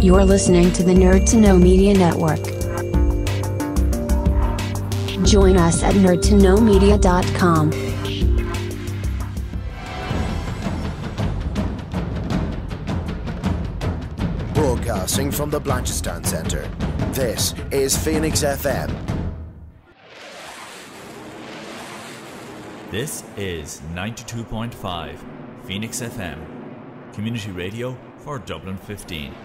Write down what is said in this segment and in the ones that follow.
You're listening to the Nerd to Know Media Network. Join us at nerdtoknowmedia.com. Broadcasting from the Blanchardstown Centre, this is Phoenix FM. This is 92.5 Phoenix FM, community radio for Dublin 15.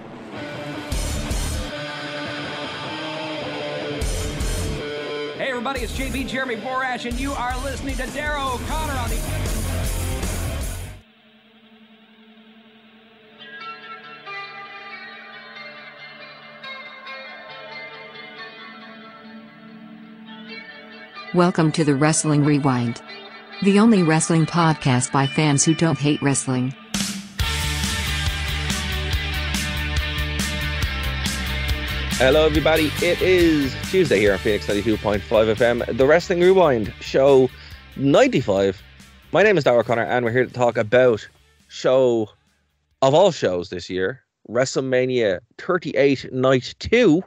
Hey everybody, it's JB Jeremy Borash, and you are listening to Darrow O'Connor on the... Welcome to the Wrestling Rewind, the only wrestling podcast by fans who don't hate wrestling. Hello everybody, it is Tuesday here on Phoenix 92.5 FM, the Wrestling Rewind, show 95. My name is Darragh O'Connor and we're here to talk about show of all shows this year, WrestleMania 38 Night 2.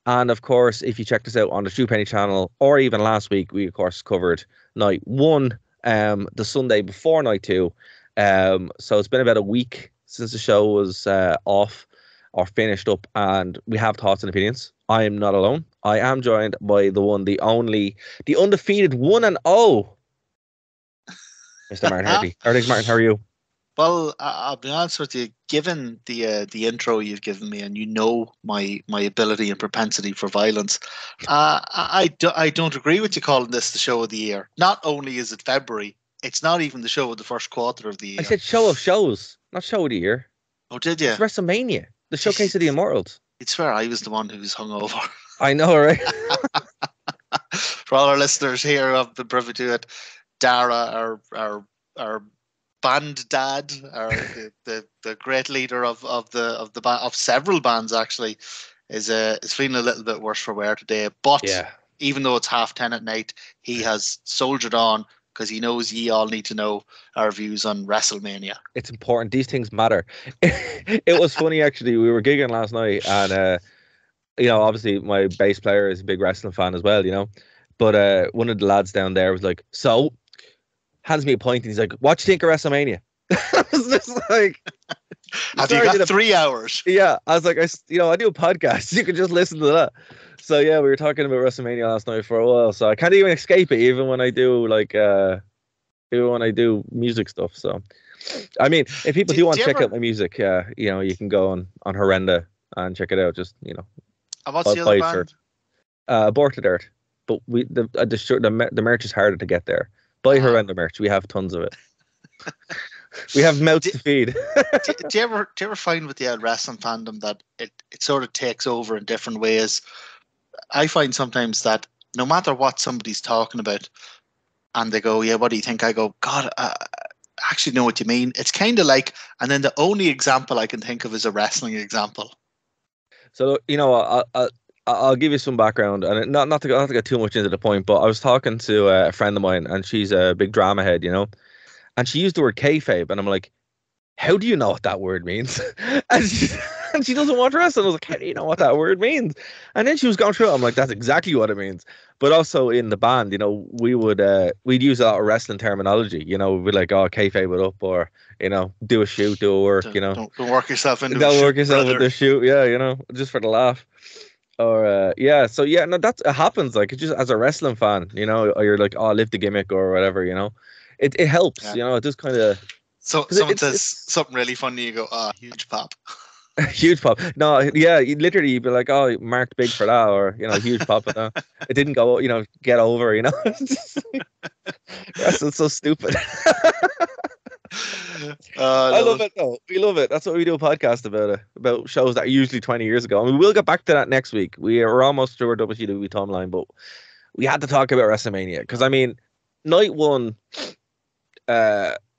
And of course, if you checked us out on the Stu Penny channel, or even last week, we of course covered Night 1, the Sunday before Night 2. So it's been about a week since the show was off or finished up, and we have thoughts and opinions. I am not alone. I am joined by the one, the only, the undefeated 1-0, Mr. Martin Hardy. Martin, how are you? Well, I'll be honest with you. Given the intro you've given me, and you know my ability and propensity for violence, I don't agree with you calling this the show of the year. Not only is it February, it's not even the show of the first quarter of the year. I said show of shows, not show of the year. Oh, did you? It's WrestleMania, the showcase of the Immortals. It's where I was the one who was hungover. I know, right? For all our listeners here who have been privy to it, Dara, our band dad, or the great leader of several bands actually, is feeling a little bit worse for wear today. But yeah, even though it's 10:30 at night, he has soldiered on because he knows ye all need to know our views on WrestleMania. It's important. These things matter. It was funny actually. We were gigging last night, and obviously my bass player is a big wrestling fan as well, But one of the lads down there was like, so. Hands me a point and he's like, what do you think of WrestleMania? I was just like, have you got 3 hours? Yeah. I was like, I do a podcast. You can just listen to that. So yeah, we were talking about WrestleMania last night for a while. So I can't even escape it, even when I do music stuff. So, I mean, if people do want to check out my music, you can go on Horrenda and check it out. Just, And what's the other band? Aborted Earth. But the merch is harder to get there. Buy Horrenda merch. We have tons of it. We have mouths to feed. do you ever find with the wrestling fandom that it sort of takes over in different ways? I find sometimes that no matter what somebody's talking about, and they go, yeah, what do you think? I go, God, I actually know what you mean. It's kind of like, and then the only example I can think of is a wrestling example. So, I'll give you some background, and not to get too much into the point, but I was talking to a friend of mine, and she's a big drama head, and she used the word kayfabe, and I'm like, how do you know what that word means? and she doesn't watch wrestling. I was like, how do you know what that word means? And then she was going through it. I'm like, that's exactly what it means. But also in the band, we'd use a lot of wrestling terminology. We'd be like, oh, kayfabe it up, or do a shoot, do a work. Don't work yourself into. Don't work yourself into the shoot. Yeah, just for the laugh. Or it happens. Like, it's just as a wrestling fan, or you're like, oh, live the gimmick or whatever. It helps. Yeah. It just kind of. So someone says something really funny, you go, huge pop. Huge pop. No, yeah, literally you'd be like, oh, marked big for that, or huge pop. But it didn't go. Get over. Wrestling's so stupid. I love it though. We love it. That's what we do a podcast about shows that are usually 20 years ago. And we will get back to that next week. We are almost through our WWE timeline, but we had to talk about WrestleMania because Night 1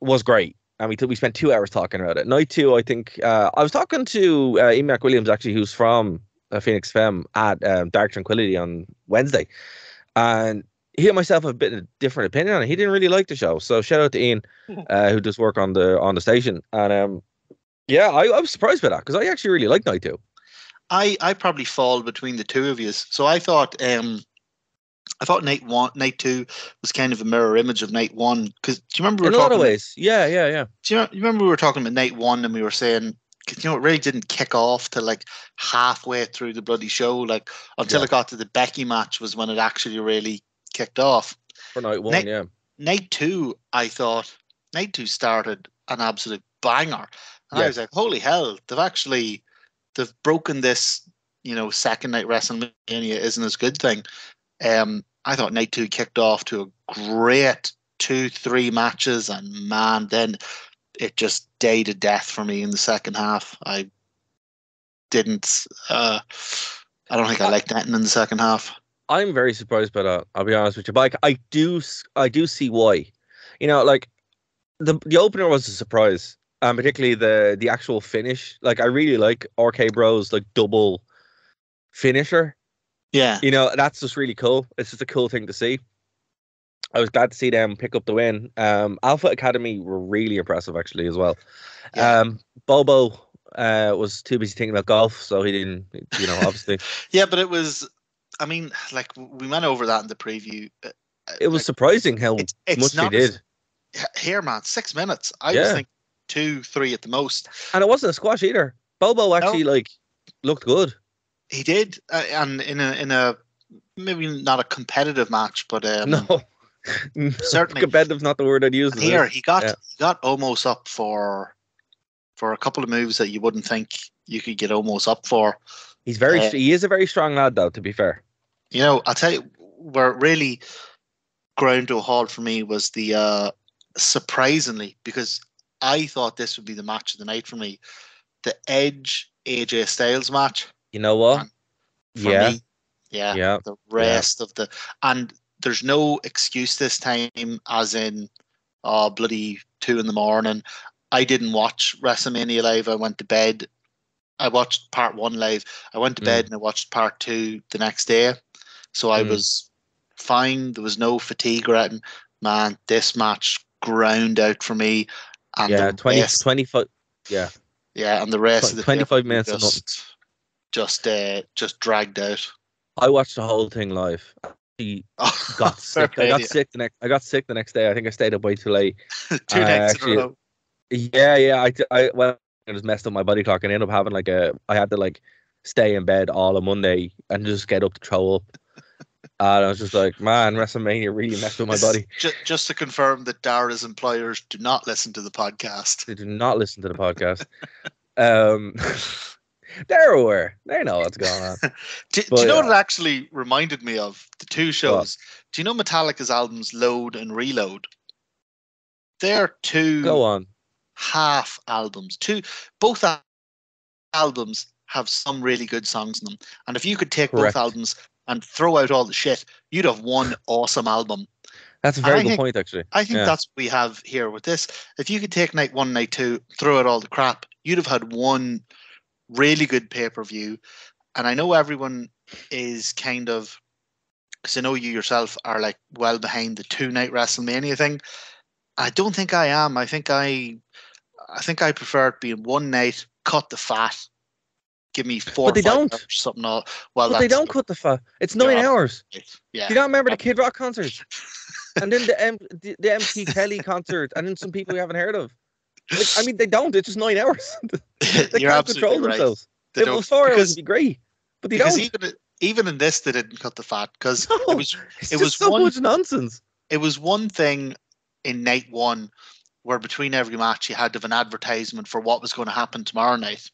was great. And we spent 2 hours talking about it. Night 2, I think I was talking to Ian McWilliams actually, who's from Phoenix Femme at Dark Tranquility on Wednesday. And he and myself have a bit of a different opinion on it. He didn't really like the show. So shout out to Ian, who does work on the station. And Yeah, I was surprised by that because I actually really like night two. I probably fall between the two of you. So I thought night two was kind of a mirror image of night one. Because do you remember we In were a lot of talking? ways. Yeah. You remember we were talking about night one, and we were saying, 'cause, it really didn't kick off till like halfway through the bloody show, like until Yeah. it got to the Becky match was when it actually really kicked off. For night one, Night, yeah. night two, I thought night two started an absolute banger, and I was Yes. like, holy hell, they've broken this, second night WrestleMania isn't as good thing. I thought night two kicked off to a great 2-3 matches, and man, then it just day to death for me in the second half. I didn't. I don't think I liked anything in the second half. I'm very surprised by that. I'll be honest with you, but I do see why. Like the opener was a surprise, and particularly the actual finish. Like I really like RK Bros like double finisher. Yeah, That's just really cool. It's just a cool thing to see. I was glad to see them pick up the win. Alpha Academy were really impressive actually as well. yeah. Bobo was too busy thinking about golf, so he didn't. Obviously. Yeah, but it was. I mean, like we went over that in the preview. It was surprising how it's much not they did. Here, man, 6 minutes. I was thinking 2-3 at the most. And it wasn't a squash either. Bobo actually looked good. He did, and in a maybe not a competitive match, but No, certainly competitive's not the word I'd use. Here he got almost up for a couple of moves that you wouldn't think you could get almost up for. He is a very strong lad, though. To be fair, I'll tell you where it really ground to a halt for me was the surprisingly, because I thought this would be the match of the night for me, the Edge AJ Styles match. You know what? For me, yeah. The rest of and there's no excuse this time, as in, bloody 2 a.m. I didn't watch WrestleMania live. I went to bed. I watched part 1 live. I went to bed and I watched part 2 the next day. So I was fine. There was no fatigue or anything. Man, this match ground out for me. And 25. Yeah. Yeah, and the rest of the 25 minutes of nothing. Just dragged out. I watched the whole thing live. He got sick. I got sick the next day. I think I stayed up way too late. 2 nights in a row. Yeah. I just messed up my body clock and ended up having I had to stay in bed all on Monday and just get up to throw up. And I was just like, man, WrestleMania really messed with my body. Just to confirm that Dara's employers do not listen to the podcast. They do not listen to the podcast. They're aware. They know what's going on. Do you know what it actually reminded me of? The two shows. What? Do you know Metallica's albums Load and Reload? They're two half albums. Both albums have some really good songs in them. And if you could take both albums and throw out all the shit, you'd have one awesome album. That's a very good point, actually. I think that's what we have here with this. If you could take night 1, night 2, throw out all the crap, you'd have had one really good pay-per-view. And I know everyone is kind of, because I know you yourself are well behind the 2-night WrestleMania thing. I don't think I am. I think I prefer it being one night, cut the fat, give me 4 or 5 hours or something. But they don't cut the fat. It's 9 hours. Yeah. You don't remember the Kid Rock concerts? And then the MC Kelly concert, and then some people you haven't heard of. They don't. It's just 9 hours. They can't control themselves. If it was 4 hours, it'd be great. But they don't. Even in this, they didn't cut the fat because it was so much nonsense. It was one thing in night 1 where between every match you had to have an advertisement for what was going to happen tomorrow night.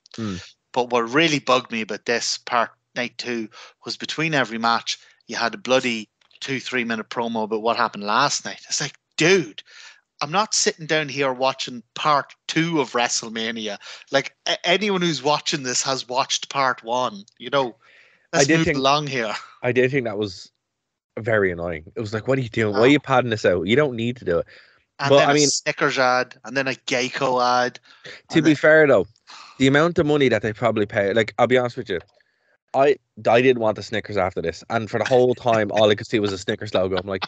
But what really bugged me about this part, night 2, was between every match you had a bloody 2-3 minute promo about what happened last night. It's like, dude, I'm not sitting down here watching part 2 of WrestleMania. Anyone who's watching this has watched part 1. Let's move along here. I did think that was very annoying. It was like, what are you doing? Why are you padding this out? You don't need to do it. And then a Snickers ad, and then a Geico ad. To be fair, though, the amount of money that they probably pay, I'll be honest with you, I didn't want the Snickers after this, and for the whole time, all I could see was a Snickers logo. I'm like,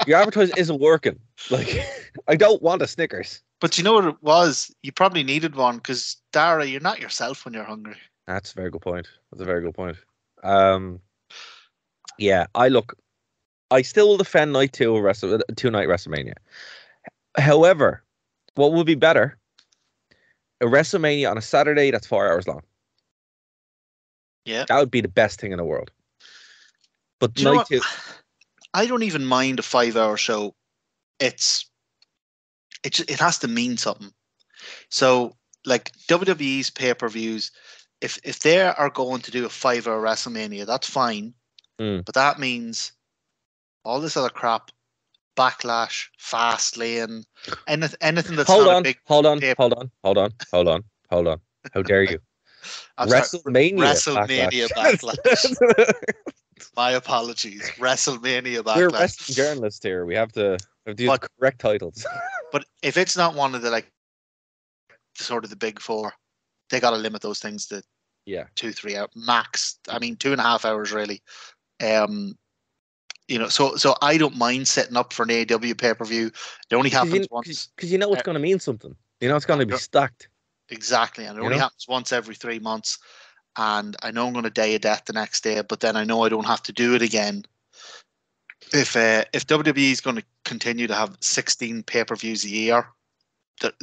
your advertising isn't working. I don't want a Snickers. But you know what it was? You probably needed one because, Dara, you're not yourself when you're hungry. That's a very good point. That's a very good point. Yeah, I still will defend night two of two-night WrestleMania. However, what would be better? A WrestleMania on a Saturday that's 4 hours long. Yeah. That would be the best thing in the world. But Do you know night what? two, I don't even mind a 5 hour show. It has to mean something. So, like WWE's pay-per-views, if they are going to do a 5 hour WrestleMania, that's fine. But that means all this other crap, Backlash, Fastlane, anything that's hold not on, a big hold on. How dare you? I'm sorry, WrestleMania WrestleMania backlash. Backlash. My apologies. WrestleMania Backlash. We're wrestling journalists here. We have to use the correct titles. But if it's not one of the sort of the big four, they got to limit those things to 2-3 hours max. I mean, 2.5 hours really. So I don't mind setting up for an AEW pay-per-view. It only happens once because you know it's going to mean something. You know it's going to be stacked. Exactly, and it only happens once every 3 months. And I know I'm going to die a death the next day, but then I know I don't have to do it again. If WWE is going to continue to have 16 pay-per-views a year,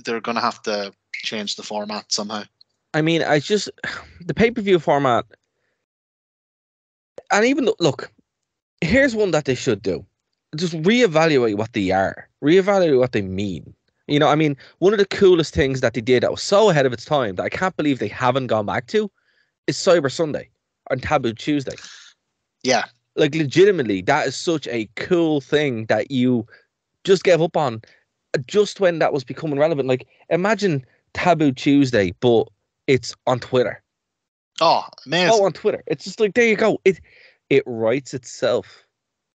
they're going to have to change the format somehow. I mean, the pay-per-view format, and even look, here's one that they should do: just reevaluate what they are, reevaluate what they mean. You know, I mean, one of the coolest things that they did that was so ahead of its time that I can't believe they haven't gone back to is Cyber Sunday and Taboo Tuesday. Yeah. Like, legitimately, that is such a cool thing that you just gave up on just when that was becoming relevant. Like, imagine Taboo Tuesday, but it's on Twitter. Oh, man. Oh, on Twitter. It's just like, there you go. It writes itself.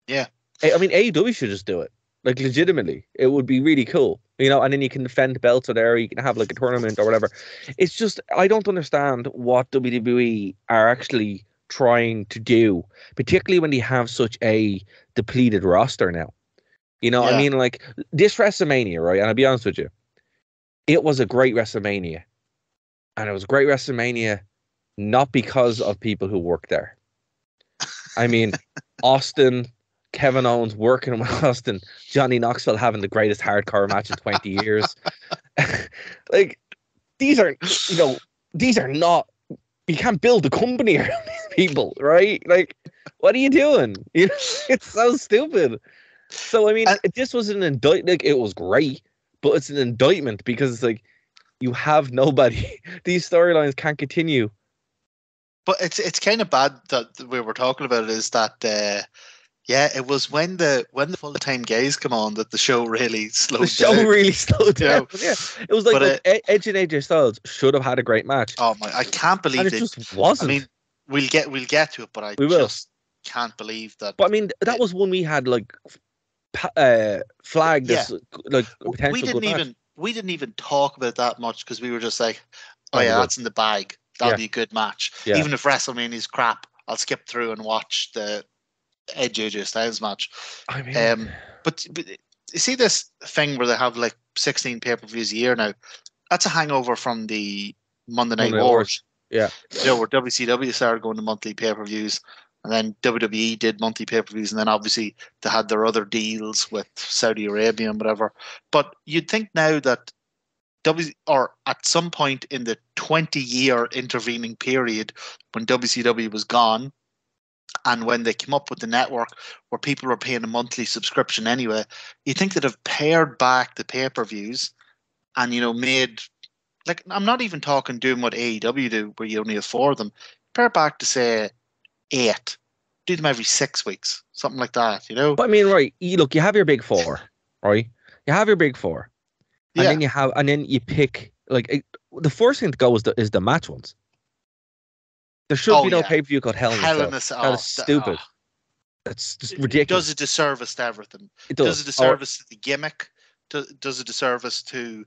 Yeah. I mean, AEW should just do it. Like, legitimately. It would be really cool. You know, and then you can defend belts or there, you can have like a tournament or whatever. It's just, I don't understand what WWE are actually trying to do, particularly when they have such a depleted roster now. You know, I mean, like, this WrestleMania, right? And I'll be honest with you, it was a great WrestleMania. And it was a great WrestleMania not because of people who work there. I mean, Austin, Kevin Owens working with Austin, Johnny Knoxville having the greatest hardcore match in 20 years. Like, these are not, you can't build a company around these people, right? Like, what are you doing? You know, it's so stupid. So, I mean, this was an indictment. Like, it was great, but it's an indictment because it's like, you have nobody. These storylines can't continue. But it's kind of bad that we were talking about it is that, it was when the full-time gays come on that the show really slowed down. The show really slowed down. Yeah. It was like, Edge and AJ Styles should have had a great match. Oh my! I can't believe and it just wasn't. I mean, we'll get to it, but I just can't believe that. But I mean, that was when we had like flagged as like a potential good match. We didn't even talk about it that much because we were just like, oh yeah, that's in the bag. That'll be a good match. Yeah. Even if WrestleMania's crap, I'll skip through and watch the Edge AJ Styles match. I mean, but you see this thing where they have like 16 pay-per-views a year now. That's a hangover from the Monday Night Wars. Yeah. You know, where WCW started going to monthly pay-per-views, and then WWE did monthly pay-per-views, and then obviously they had their other deals with Saudi Arabia and whatever. But you'd think now that at some point in the 20-year intervening period when WCW was gone, and when they came up with the network where people were paying a monthly subscription anyway, you think they'd have pared back the pay-per-views and, you know, made, like, I'm not even talking doing what AEW do where you only have 4 of them. Pare back to, say, 8. Do them every 6 weeks, something like that, you know? But I mean, right, you have your big 4, right? You have your big 4. And then you pick, like, the first thing to go is the match ones. There should be no pay-per-view called Hell in a Cell. That is stupid. That's just ridiculous. It does a disservice to everything. It does a disservice to the gimmick. Does a disservice to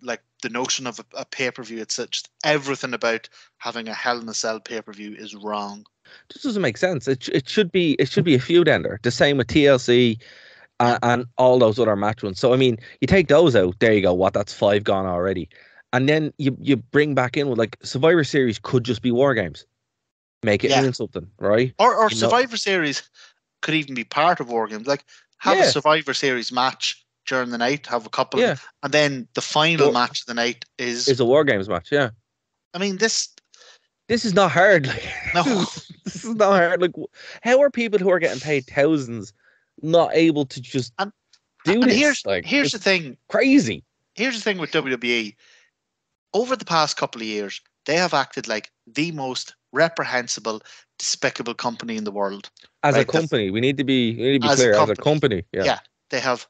like the notion of a pay-per-view. It's just everything about having a Hell in a Cell pay-per-view is wrong. This doesn't make sense. It should be a feud ender. The same with TLC. and all those other match ones. So I mean, you take those out, there you go. What, that's 5 gone already. And then you bring back in with like Survivor Series could just be War Games. Make it mean something, right? Or You know? Survivor Series could even be part of War Games. Like have a Survivor Series match during the night, have a couple of, and then the final match of the night is a War Games match. Yeah. I mean, this is not hard. Like, no, this is not hard. Like, how are people who are getting paid thousands not able to just do this? Here's the thing. Crazy. Here's the thing with WWE. Over the past couple of years, they have acted like the most reprehensible, despicable company in the world. As a company, we need to be clear. As a company, yeah, they have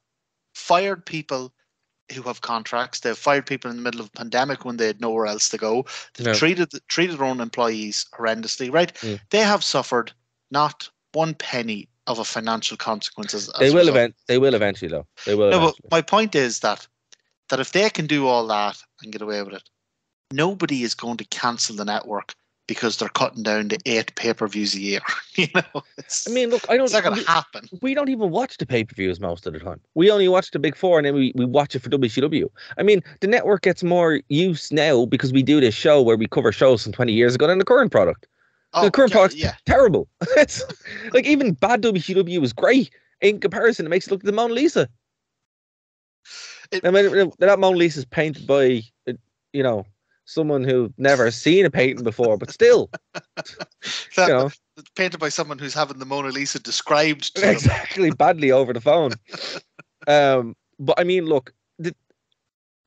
fired people who have contracts. They've fired people in the middle of a pandemic when they had nowhere else to go. They've treated their own employees horrendously. Right? They have suffered not one penny of a financial consequences. They will eventually, though. They will. No, but my point is that if they can do all that and get away with it, nobody is going to cancel the network because they're cutting down to 8 pay-per-views a year. You know, I mean, look, it's not going to happen. We don't even watch the pay-per-views most of the time. We only watch the big 4, and then we watch it for WCW. I mean, the network gets more use now because we do this show where we cover shows from 20 years ago than the current product. The current product's terrible. It's like even bad WCW is great in comparison. It makes it look like the Mona Lisa. I mean, that Mona Lisa is painted by, you know, someone who never seen a painting before, but still, you know, painted by someone who's having the Mona Lisa described to exactly them. Badly over the phone. But I mean, look,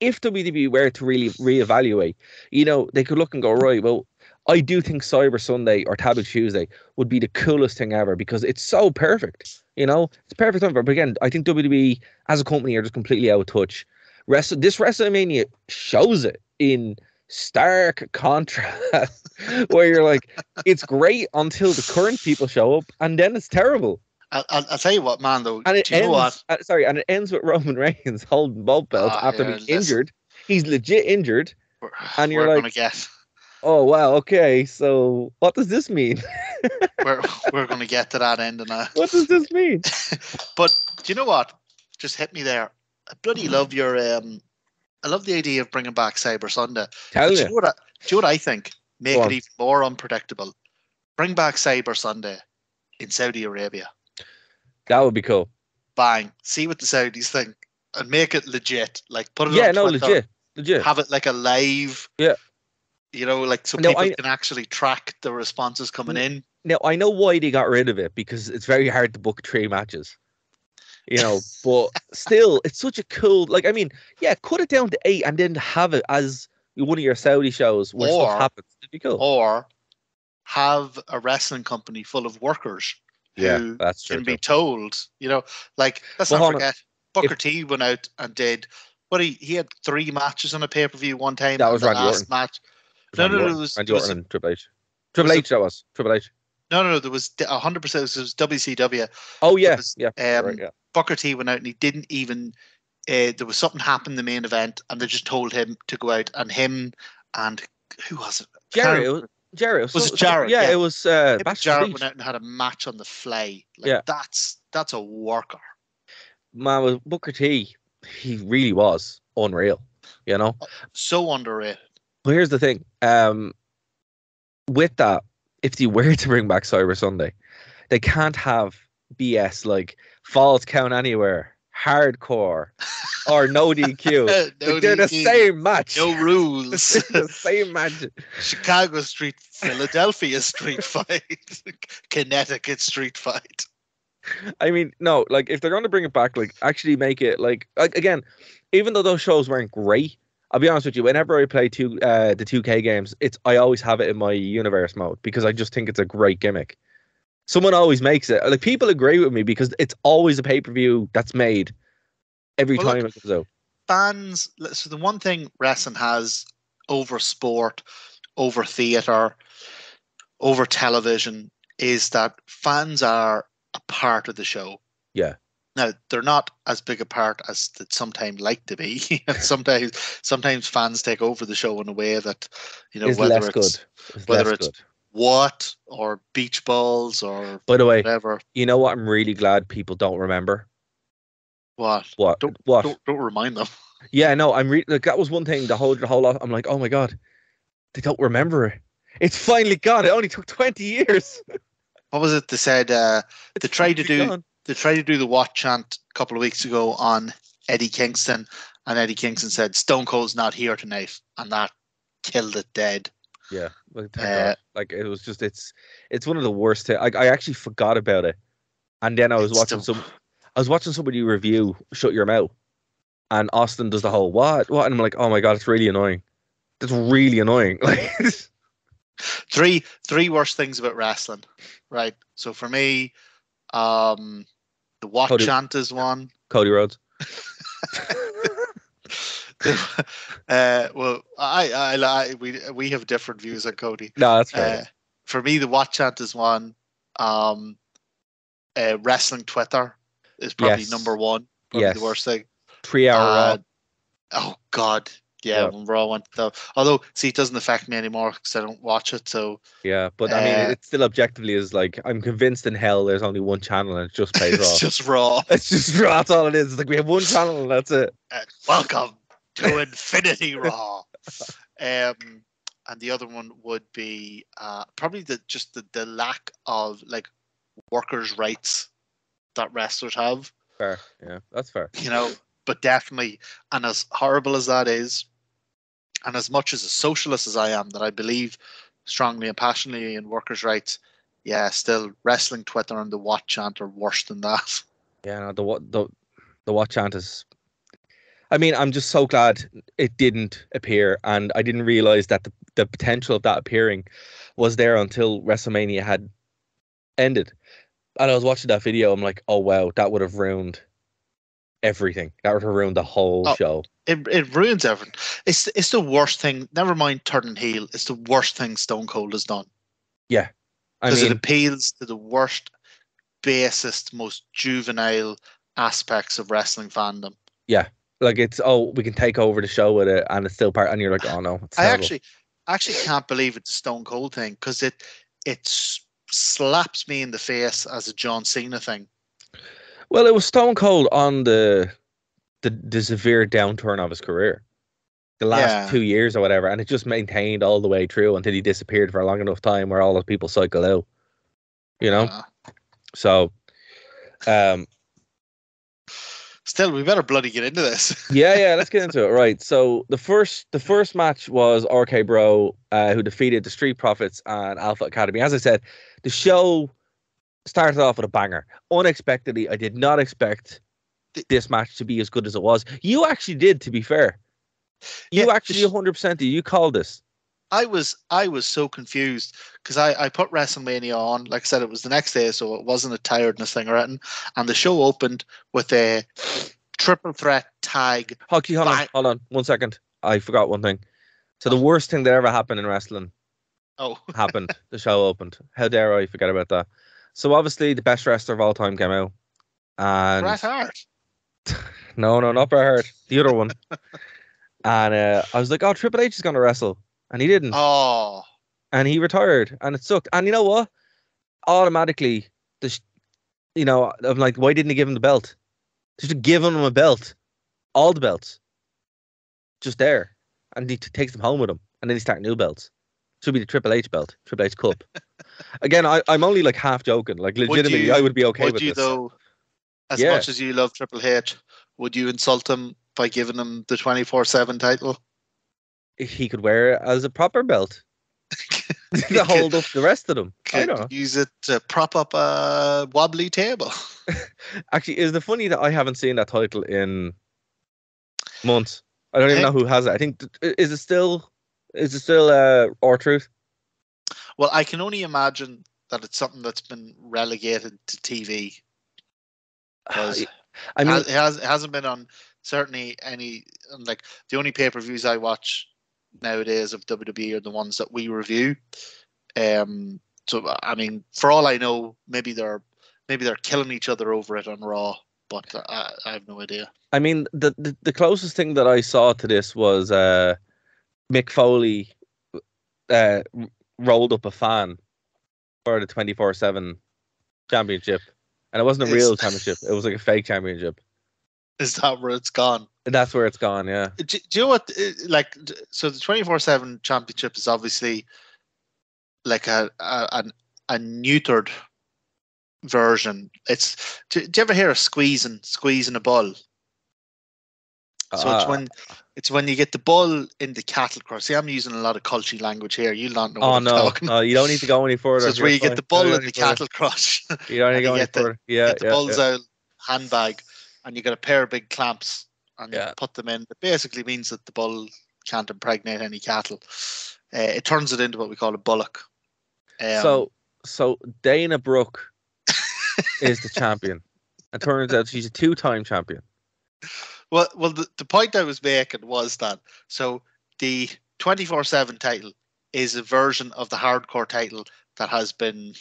if WWE were to really reevaluate, you know, they could look and go, right, well, I do think Cyber Sunday or Taboo Tuesday would be the coolest thing ever because it's so perfect. You know, it's perfect. But again, I think WWE as a company are just completely out of touch. This WrestleMania shows it in stark contrast where you're like, it's great until the current people show up and then it's terrible. I'll tell you what, man, though. And it ends with Roman Reigns holding both belts after being injured. He's legit injured. And you're like, gonna get. Oh wow, okay. So what does this mean? we're gonna get to that end of that. What does this mean? But do you know what? Just hit me there. I bloody love your I love the idea of bringing back Cyber Sunday. Do you know what I think? Make it even more unpredictable. Bring back Cyber Sunday in Saudi Arabia. That would be cool. Bang. See what the Saudis think. And make it legit. Like put it on Twitter. Legit. Have it like a live. Yeah. You know, like so people can actually track the responses coming in. Now, I know why they got rid of it, because it's very hard to book 3 matches. You know, but still, it's such a cool, like, I mean, yeah, cut it down to 8 and then have it as one of your Saudi shows where stuff happens. It'd be cool. Or have a wrestling company full of workers who that's true, can be told, you know, like, let's not forget, Booker T went out and did, he had 3 matches on a pay-per-view one time. That was Randy Orton. Match. No, it was Randy Orton and Triple H. Triple H. No, there was 100%. It was WCW. Oh yeah, Booker T went out and he didn't even. There was something happened in the main event, and they just told him to go out, and him and who was it? Jarrett. Was it Jarrett? Yeah, it was. Jarrett went out and had a match on the fly. Like, that's a worker. Man, with Booker T, he really was unreal. You know, so underrated. But here's the thing. With that, if they were to bring back Cyber Sunday, they can't have BS like Falls Count Anywhere, Hardcore, or No DQ. They're the same match. No rules. The same match. Chicago Street, Philadelphia Street Fight, Connecticut Street Fight. I mean, no, like if they're going to bring it back, like actually make it like again, even though those shows weren't great, I'll be honest with you, whenever I play the 2K games, I always have it in my universe mode because I just think it's a great gimmick. Someone always makes it. Like, people agree with me because it's always a pay-per-view that's made every time it comes out. Fans, so the one thing wrestling has over sport, over theatre, over television is that fans are a part of the show. Yeah. Now, they're not as big a part as they sometimes like to be. sometimes fans take over the show in a way that, you know, whether it's what or beach balls or by the way, whatever. You know what I'm really glad people don't remember? What? What? Don't What? don't remind them. Yeah, no, like that was one thing. The whole lot. I'm like, oh my god, they don't remember it. It's finally gone. It only took 20 years. What was it? They said they tried to do gone. the What chant a couple of weeks ago on Eddie Kingston, and Eddie Kingston said Stone Cold's not here tonight, and that killed it dead. Yeah, like, thank God. Like it was just it's one of the worst things. I actually forgot about it, and then I was watching somebody review Shut Your Mouth, and Austin does the whole what, and I'm like, oh my god, it's really annoying. That's really annoying. Like three worst things about wrestling, right? So for me, the What chant is one. Cody Rhodes. Well, we have different views on Cody. No, that's fair. For me, the What chant is one. Wrestling Twitter is probably number one. Probably the worst thing. 3 hour Raw. Oh God, yeah. When Raw went though, although see, it doesn't affect me anymore because I don't watch it. So yeah, but I mean, it still objectively is like I'm convinced in hell there's only one channel and it just plays Raw. It's just Raw. It's just Raw. That's all it is. It's like we have one channel and that's it. Welcome to Infinity Raw. And the other one would be probably the lack of like workers' rights that wrestlers have. Fair, yeah, that's fair. You know, but definitely, and as horrible as that is, and as much as a socialist as I am, that I believe strongly and passionately in workers' rights, yeah, still wrestling Twitter and the What chant are worse than that. Yeah, no, the What chant is. I mean, I'm just so glad it didn't appear, and I didn't realize that the potential of that appearing was there until WrestleMania had ended. And I was watching that video. I'm like, oh wow, that would have ruined everything. That would have ruined the whole show. It ruins everything. It's the worst thing. Never mind turning heel. It's the worst thing Stone Cold has done. Yeah, because it appeals to the worst, basest, most juvenile aspects of wrestling fandom. Yeah, like it's we can take over the show with it, and it's still part. And you're like, oh no, it's terrible. I actually can't believe it's a Stone Cold thing because it slaps me in the face as a John Cena thing. Well, it was Stone Cold on the severe downturn of his career, the last 2 years or whatever, and it just maintained all the way through until he disappeared for a long enough time where all those people cycle out. You know, so still, we better bloody get into this. yeah, let's get into it. Right. So the first match was RK Bro, who defeated the Street Profits and Alpha Academy. As I said, the show started off with a banger. Unexpectedly, I did not expect this match to be as good as it was. You actually did, to be fair. You actually 100% did. You called this. I was so confused because I put WrestleMania on. Like I said, it was the next day, so it wasn't a tiredness thing or anything. And the show opened with a triple threat tag. Hockey, hold on 1 second. I forgot one thing. So the worst thing that ever happened in wrestling happened. The show opened. How dare I forget about that? So obviously the best wrestler of all time came out. And Bret Hart. No, not Bret Hart. The other one. And I was like, oh, Triple H is going to wrestle. And he didn't. Oh. And he retired. And it sucked. And you know what? Automatically, I'm like, why didn't he give him the belt? Just give him a belt. All the belts. Just there. And he takes them home with him. And then he starts new belts. Should be the Triple H belt. Triple H Cup. Again, I'm only like half joking. Like legitimately, I would be okay with this. Would you though, as much as you love Triple H, would you insult him by giving him the 24/7 title? He could wear it as a proper belt to hold up the rest of them. I don't know. Use it to prop up a wobbly table. Actually, is it funny that I haven't seen that title in months? I don't even know who has it. I think is it still R-Truth? Well, I can only imagine that it's something that's been relegated to TV. Because I mean, it hasn't been on certainly any, like the only pay-per-views I watch nowadays of WWE are the ones that we review. So I mean, for all I know, maybe they're killing each other over it on Raw, but I have no idea. I mean, the closest thing that I saw to this was Mick Foley rolled up a fan for the 24/7 championship, and it wasn't a real championship. It was like a fake championship. Is that where it's gone? That's where it's gone. Yeah. Do you know what? Like, so the 24/7 championship is obviously like a neutered version. It's. Do you ever hear of squeezing a bull? So it's when you get the bull in the cattle cross. See, I'm using a lot of culture language here. You'll not know what I'm talking about. You don't need to go any further. So it's where you get the bull in the cattle crush. You don't need to go any further. Get the bull's out handbag, and you got a pair of big clamps, and you put them in. It basically means that the bull can't impregnate any cattle. It turns it into what we call a bullock. So Dana Brooke is the champion. It turns out she's a 2-time champion. Well, the point I was making was that the 24/7 title is a version of the hardcore title that has been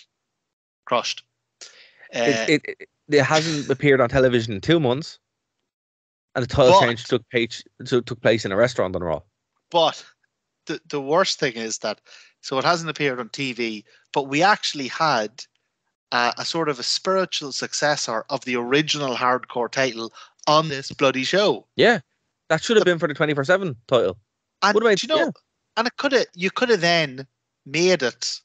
crushed. It hasn't appeared on television in 2 months, and the title change took place in a restaurant on Raw. But the worst thing is that it hasn't appeared on TV, but we actually had a sort of a spiritual successor of the original hardcore title on this bloody show. Yeah, that should have been for the 24/7 title. And and you could have then made it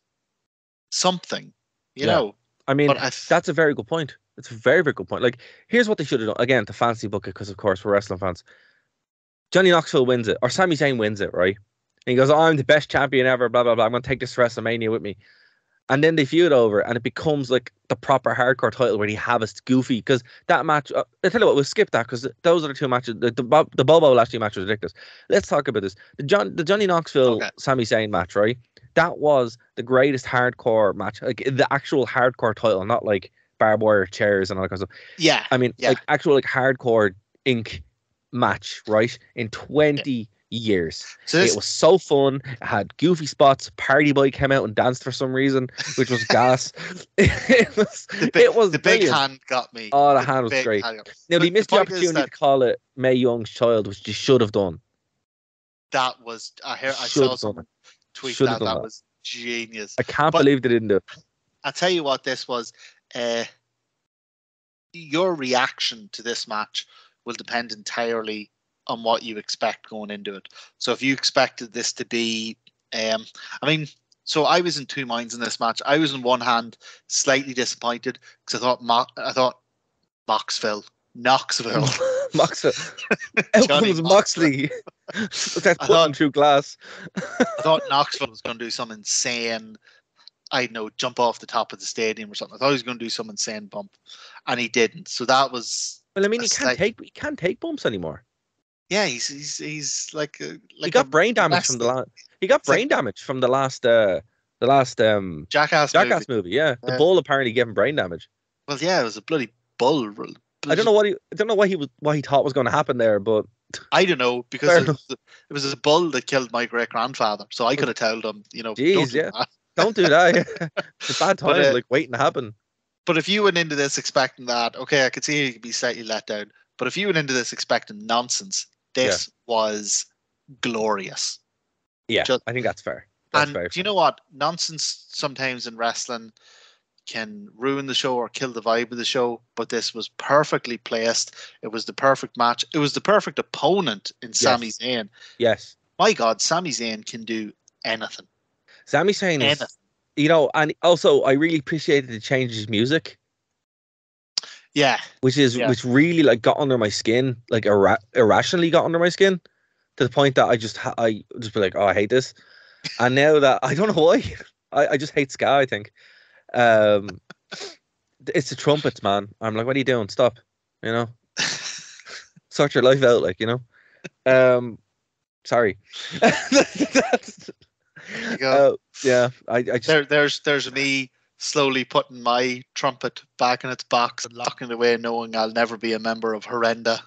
something, you know. I mean, that's a very good point. It's a very, very good point. Like, here's what they should have done. Again, to fancy book it, because of course we're wrestling fans. Johnny Knoxville wins it, or Sami Zayn wins it, right? And he goes, "Oh, I'm the best champion ever, blah, blah, blah. I'm going to take this to WrestleMania with me." And then they feud over, and it becomes like the proper hardcore title where he have it's goofy. Because that match, I tell you what, we'll skip that because those are the two matches. The Bobo Lashley match was ridiculous. Let's talk about this. The Johnny Knoxville Sami Zayn match, right? That was the greatest hardcore match, like the actual hardcore title, not like barbed wire chairs and all that kind of stuff. Yeah, I mean, like actual like hardcore ink match, right? In 20 years. So it was so fun. It had goofy spots. Party Boy came out and danced for some reason, which was gas. it was the big hand got me. Oh, the hand was great. Now they missed the opportunity to call it Mae Young's Child, which they should have done. That was I saw someone tweet that was genius. I can't believe they didn't do it. I'll tell you what this was. Your reaction to this match will depend entirely on what you expect going into it. So if you expected this to be, so I was in two minds in this match. I was on one hand slightly disappointed because I thought Knoxville. Out comes Moxley. That's putting through glass. I thought Knoxville was going to do some insane, I don't know, jump off the top of the stadium or something. I thought he was going to do some insane bump, and he didn't. So that was. Well, I mean, he can't take bumps anymore. Yeah, he's like he got brain damage from the last. He got brain damage from the last Jackass movie. Yeah, the bull apparently gave him brain damage. Well, yeah, it was a bloody bull. I don't know what he thought was going to happen there, but I don't know because it was a bull that killed my great grandfather. So I could have told him, don't do that. It's a bad time, like waiting to happen. But if you went into this expecting that, okay, I could see you could be slightly let down. But if you went into this expecting nonsense, this was glorious. Yeah, I think that's fair. Do you know what? Nonsense sometimes in wrestling can ruin the show or kill the vibe of the show, but this was perfectly placed. It was the perfect match. It was the perfect opponent in Sami Zayn. Yes. My God, Sami Zayn can do anything. Sami Zayn is, and also I really appreciated the change his music. Yeah, which really like got under my skin, like irrationally got under my skin, to the point that I just be like, oh, I hate this. And now that I don't know why, I just hate ska. I think it's the trumpets, man. I'm like, what are you doing? Stop, sort your life out, like sorry. I just there's me slowly putting my trumpet back in its box and locking it away, knowing I'll never be a member of Horrenda.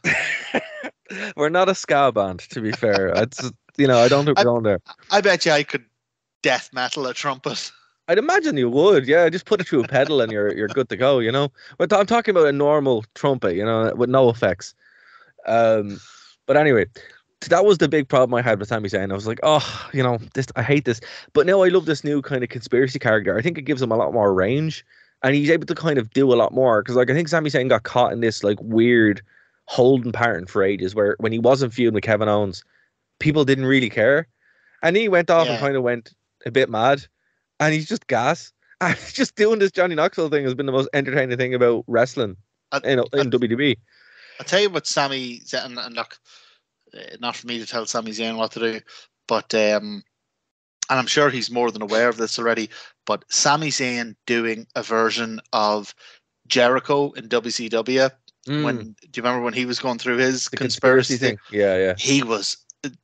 We're not a ska band, to be fair. It's I don't think we're going there. I bet you I could death metal a trumpet. I'd imagine you would, yeah. Just put it through a pedal and you're good to go, But I'm talking about a normal trumpet, with no effects. But anyway, that was the big problem I had with Sami Zayn. I was like, oh, this, I hate this. But now I love this new kind of conspiracy character. I think it gives him a lot more range, and he's able to kind of do a lot more. Because I think Sami Zayn got caught in this like weird holding pattern for ages, where when he wasn't feuding with Kevin Owens, people didn't really care, and he went off and kind of went a bit mad, and he's just gas. And just doing this Johnny Knoxville thing has been the most entertaining thing about wrestling in WWE. I'll tell you what Sami Zayn, and look, not for me to tell Sami Zayn what to do, but and I'm sure he's more than aware of this already, but Sami Zayn doing a version of Jericho in WCW. Do you remember when he was going through his conspiracy thing? Yeah.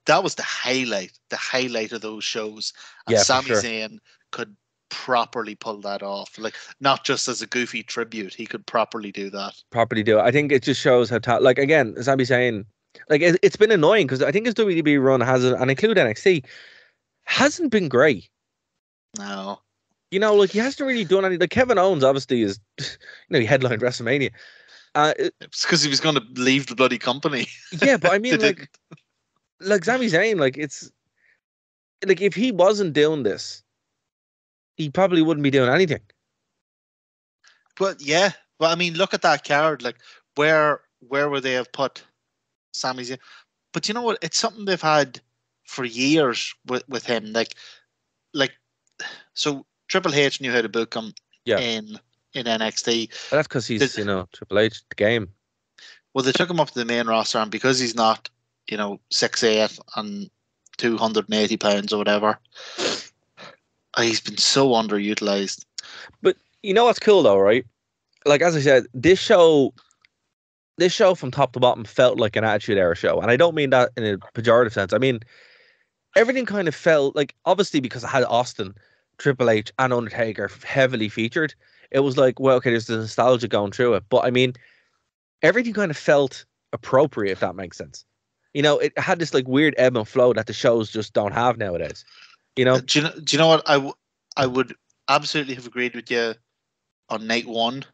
That was the highlight of those shows. And Yeah, Sami for sure. Zayn could properly pull that off, like not just as a goofy tribute. He could properly do that. I think it just shows how like again, Sami Zayn, like it's been annoying because I think his WWE run and include NXT, hasn't been great. No, like he hasn't really done any. Like Kevin Owens obviously is, he headlined WrestleMania. It's because he was going to leave the bloody company. Yeah, but I mean, like Sami Zayn, like it's like if he wasn't doing this, he probably wouldn't be doing anything. But yeah, well, I mean, look at that card. Like, where would they have put Sami Zayn? But you know what? It's something they've had for years with him. Like, so Triple H knew how to book him in NXT. But that's because he's Triple H, the game. Well, they took him up to the main roster, and because he's not 6'8" and 280 pounds or whatever, he's been so underutilized. But you know what's cool though, right? Like as I said, this show from top to bottom felt like an Attitude Era show, and I don't mean that in a pejorative sense. I mean everything kind of felt like, obviously because it had Austin, Triple H, and Undertaker heavily featured. It was like, well, okay, there's the nostalgia going through it, but I mean, everything kind of felt appropriate, if that makes sense. It had this like weird ebb and flow that the shows just don't have nowadays. Do you know what? I would absolutely have agreed with you on night one.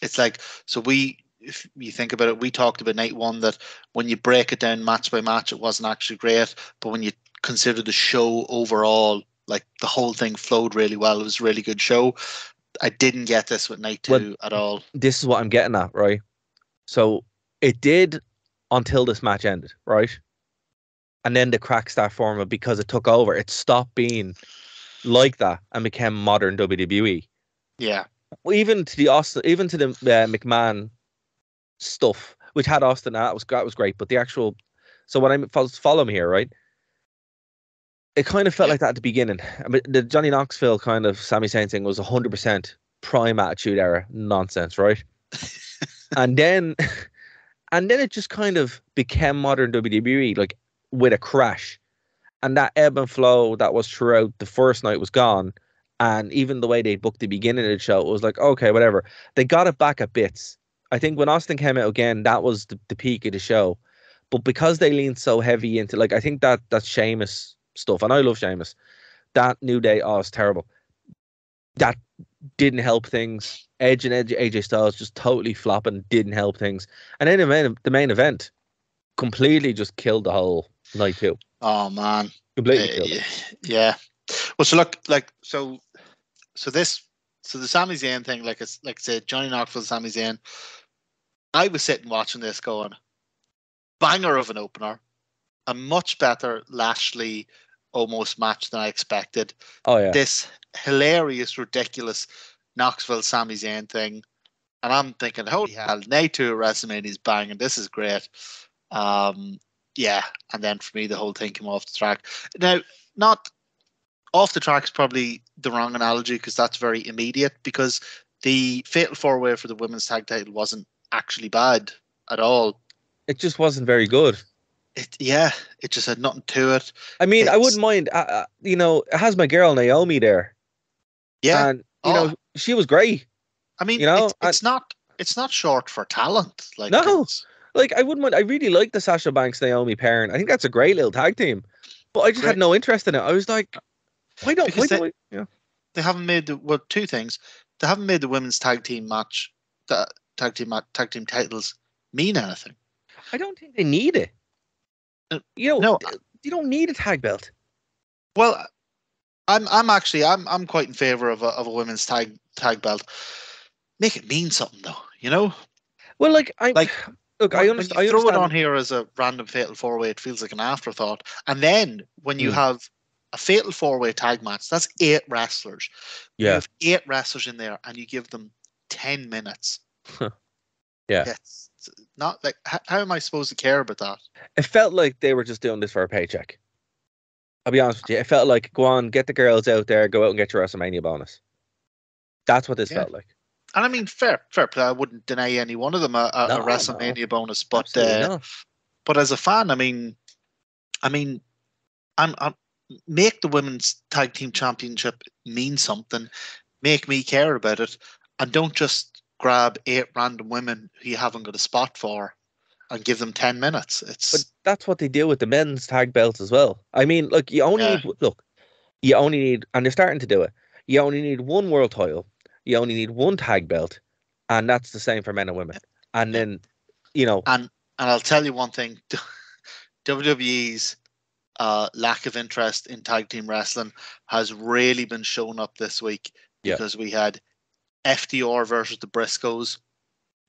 It's like, so if you think about it, we talked about night one that when you break it down match by match, it wasn't actually great. But when you consider the show overall, like the whole thing flowed really well. It was a really good show. I didn't get this with night two at all. This is what I'm getting at, right? So it did until this match ended, right? And then the cracks start forming because it took over. It stopped being like that and became modern WWE. Yeah. Even to the McMahon stuff, which had Austin, that was great. But the actual, so what follow me here, right? It kind of felt like that at the beginning. I mean, the Johnny Knoxville kind of Sami Zayn thing was 100% prime Attitude Era nonsense, right? and then it just kind of became modern WWE, like with a crash. And that ebb and flow that was throughout the first night was gone. And even the way they booked the beginning of the show, it was like, okay, whatever. They got it back at bits. I think when Austin came out again, that was the peak of the show. But because they leaned so heavy into, like, I think that's Sheamus stuff, and I love Sheamus. That New Day, it's terrible. That didn't help things. Edge and AJ Styles just totally flopping, didn't help things. And then the main event completely just killed the whole night too. Oh man, completely killed it. Yeah. Well, so look, so the Sami Zayn thing, like I said, Johnny Knoxville, Sami Zayn. I was sitting watching this, going, banger of an opener, a much better Lashley almost match than I expected. Oh yeah, this hilarious, ridiculous Knoxville Sami Zayn thing, and I'm thinking, holy hell, night 2 of WrestleMania is banging. This is great. Yeah, and then for me, the whole thing came off the track. Now, not off the track is probably the wrong analogy because that's very immediate. Because the Fatal 4-Way for the women's tag title wasn't actually bad at all. It just wasn't very good. It just had nothing to it. I mean, I wouldn't mind. It has my girl Naomi there. Yeah, and she was great. I mean, it's not short for talent. Like, no, like I wouldn't mind. I really like the Sasha Banks Naomi pairing. I think that's a great little tag team. But I just had no interest in it. I was like, they haven't made two things. They haven't made the women's tag team match, the tag team titles mean anything. I don't think they need it. No, you don't need a tag belt. Well, I'm quite in favor of a women's tag belt. Make it mean something though, you know. Well, look, I when understand. you I throw it on understand. here as a random fatal four-way, it feels like an afterthought. And then when you have a fatal four-way tag match, that's 8 wrestlers. You Yeah, have 8 wrestlers in there, and you give them 10 minutes. yeah. It's not like how am I supposed to care about that? It felt like they were just doing this for a paycheck. I'll be honest with you. It felt like, go on, get the girls out there, go out and get your WrestleMania bonus. That's what this Yeah. felt like. And I mean, fair play. I wouldn't deny any one of them a No, WrestleMania bonus, but absolutely not. but as a fan, I mean, I'm make the women's tag team championship mean something, make me care about it, and don't just grab 8 random women who you haven't got a spot for and give them 10 minutes. But that's what they do with the men's tag belts as well. I mean, look, you only need, and they're starting to do it. You only need one world title. You only need one tag belt, and that's the same for men and women. And then, and I'll tell you one thing: WWE's lack of interest in tag team wrestling has really been shown up this week because we had FTR versus the Briscoes,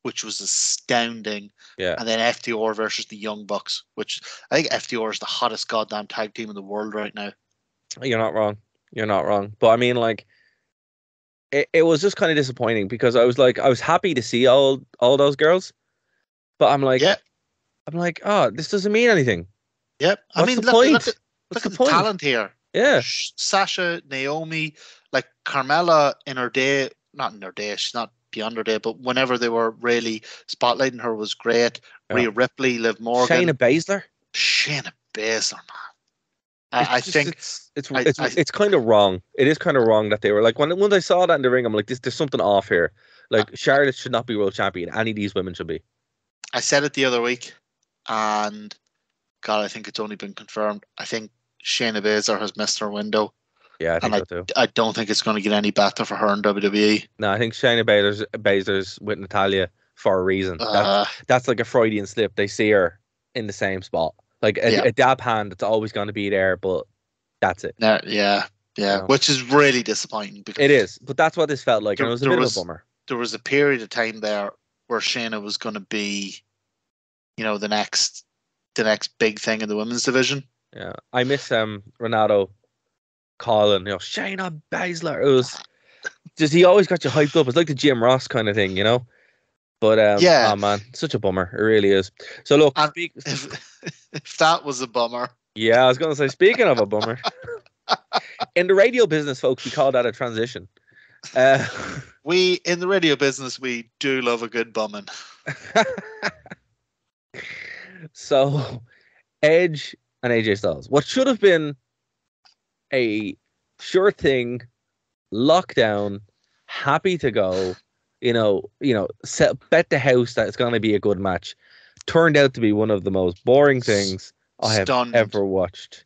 which was astounding. Yeah. And then FTR versus the Young Bucks, which I think FTR is the hottest goddamn tag team in the world right now. You're not wrong. You're not wrong. But I mean, like, it was just kind of disappointing because I was happy to see all those girls, but I'm like, oh, this doesn't mean anything. Yep. I What's mean, the point? Look at the talent here. Yeah. Sasha, Naomi, like Carmella in her day, not in her day, she's not beyond her day, but whenever they were really spotlighting her was great. Yeah. Rhea Ripley, Liv Morgan. Shayna Baszler, man. I think it's kind of wrong. It is kind of wrong that they were like, when I saw that in the ring, I'm like, there's something off here. Like, Charlotte should not be world champion. Any of these women should be. I said it the other week, and God, I think it's only been confirmed. I think Shayna Baszler has missed her window. Yeah, I think so too. I don't think it's going to get any better for her in WWE. No, I think Shayna Baszler's with Natalya for a reason. That's like a Freudian slip. They see her in the same spot. Like a dab hand, it's always going to be there, but that's it. Yeah. Which is really disappointing. Because it is, but that's what this felt like, and it was a bit of a bummer. There was a period of time there where Shayna was going to be, the next big thing in the women's division. Yeah, I miss Renato calling, Shayna Baszler. It was just, he always got you hyped up. It's like the Jim Ross kind of thing, But oh man, such a bummer. It really is. So look, if that was a bummer. Yeah, I was going to say, speaking of a bummer, in the radio business, folks, we call that a transition. We in the radio business, we do love a good bumming. So, Edge and AJ Styles, what should have been a sure thing, lockdown, happy to go, bet the house that it's going to be a good match, turned out to be one of the most boring things I have ever watched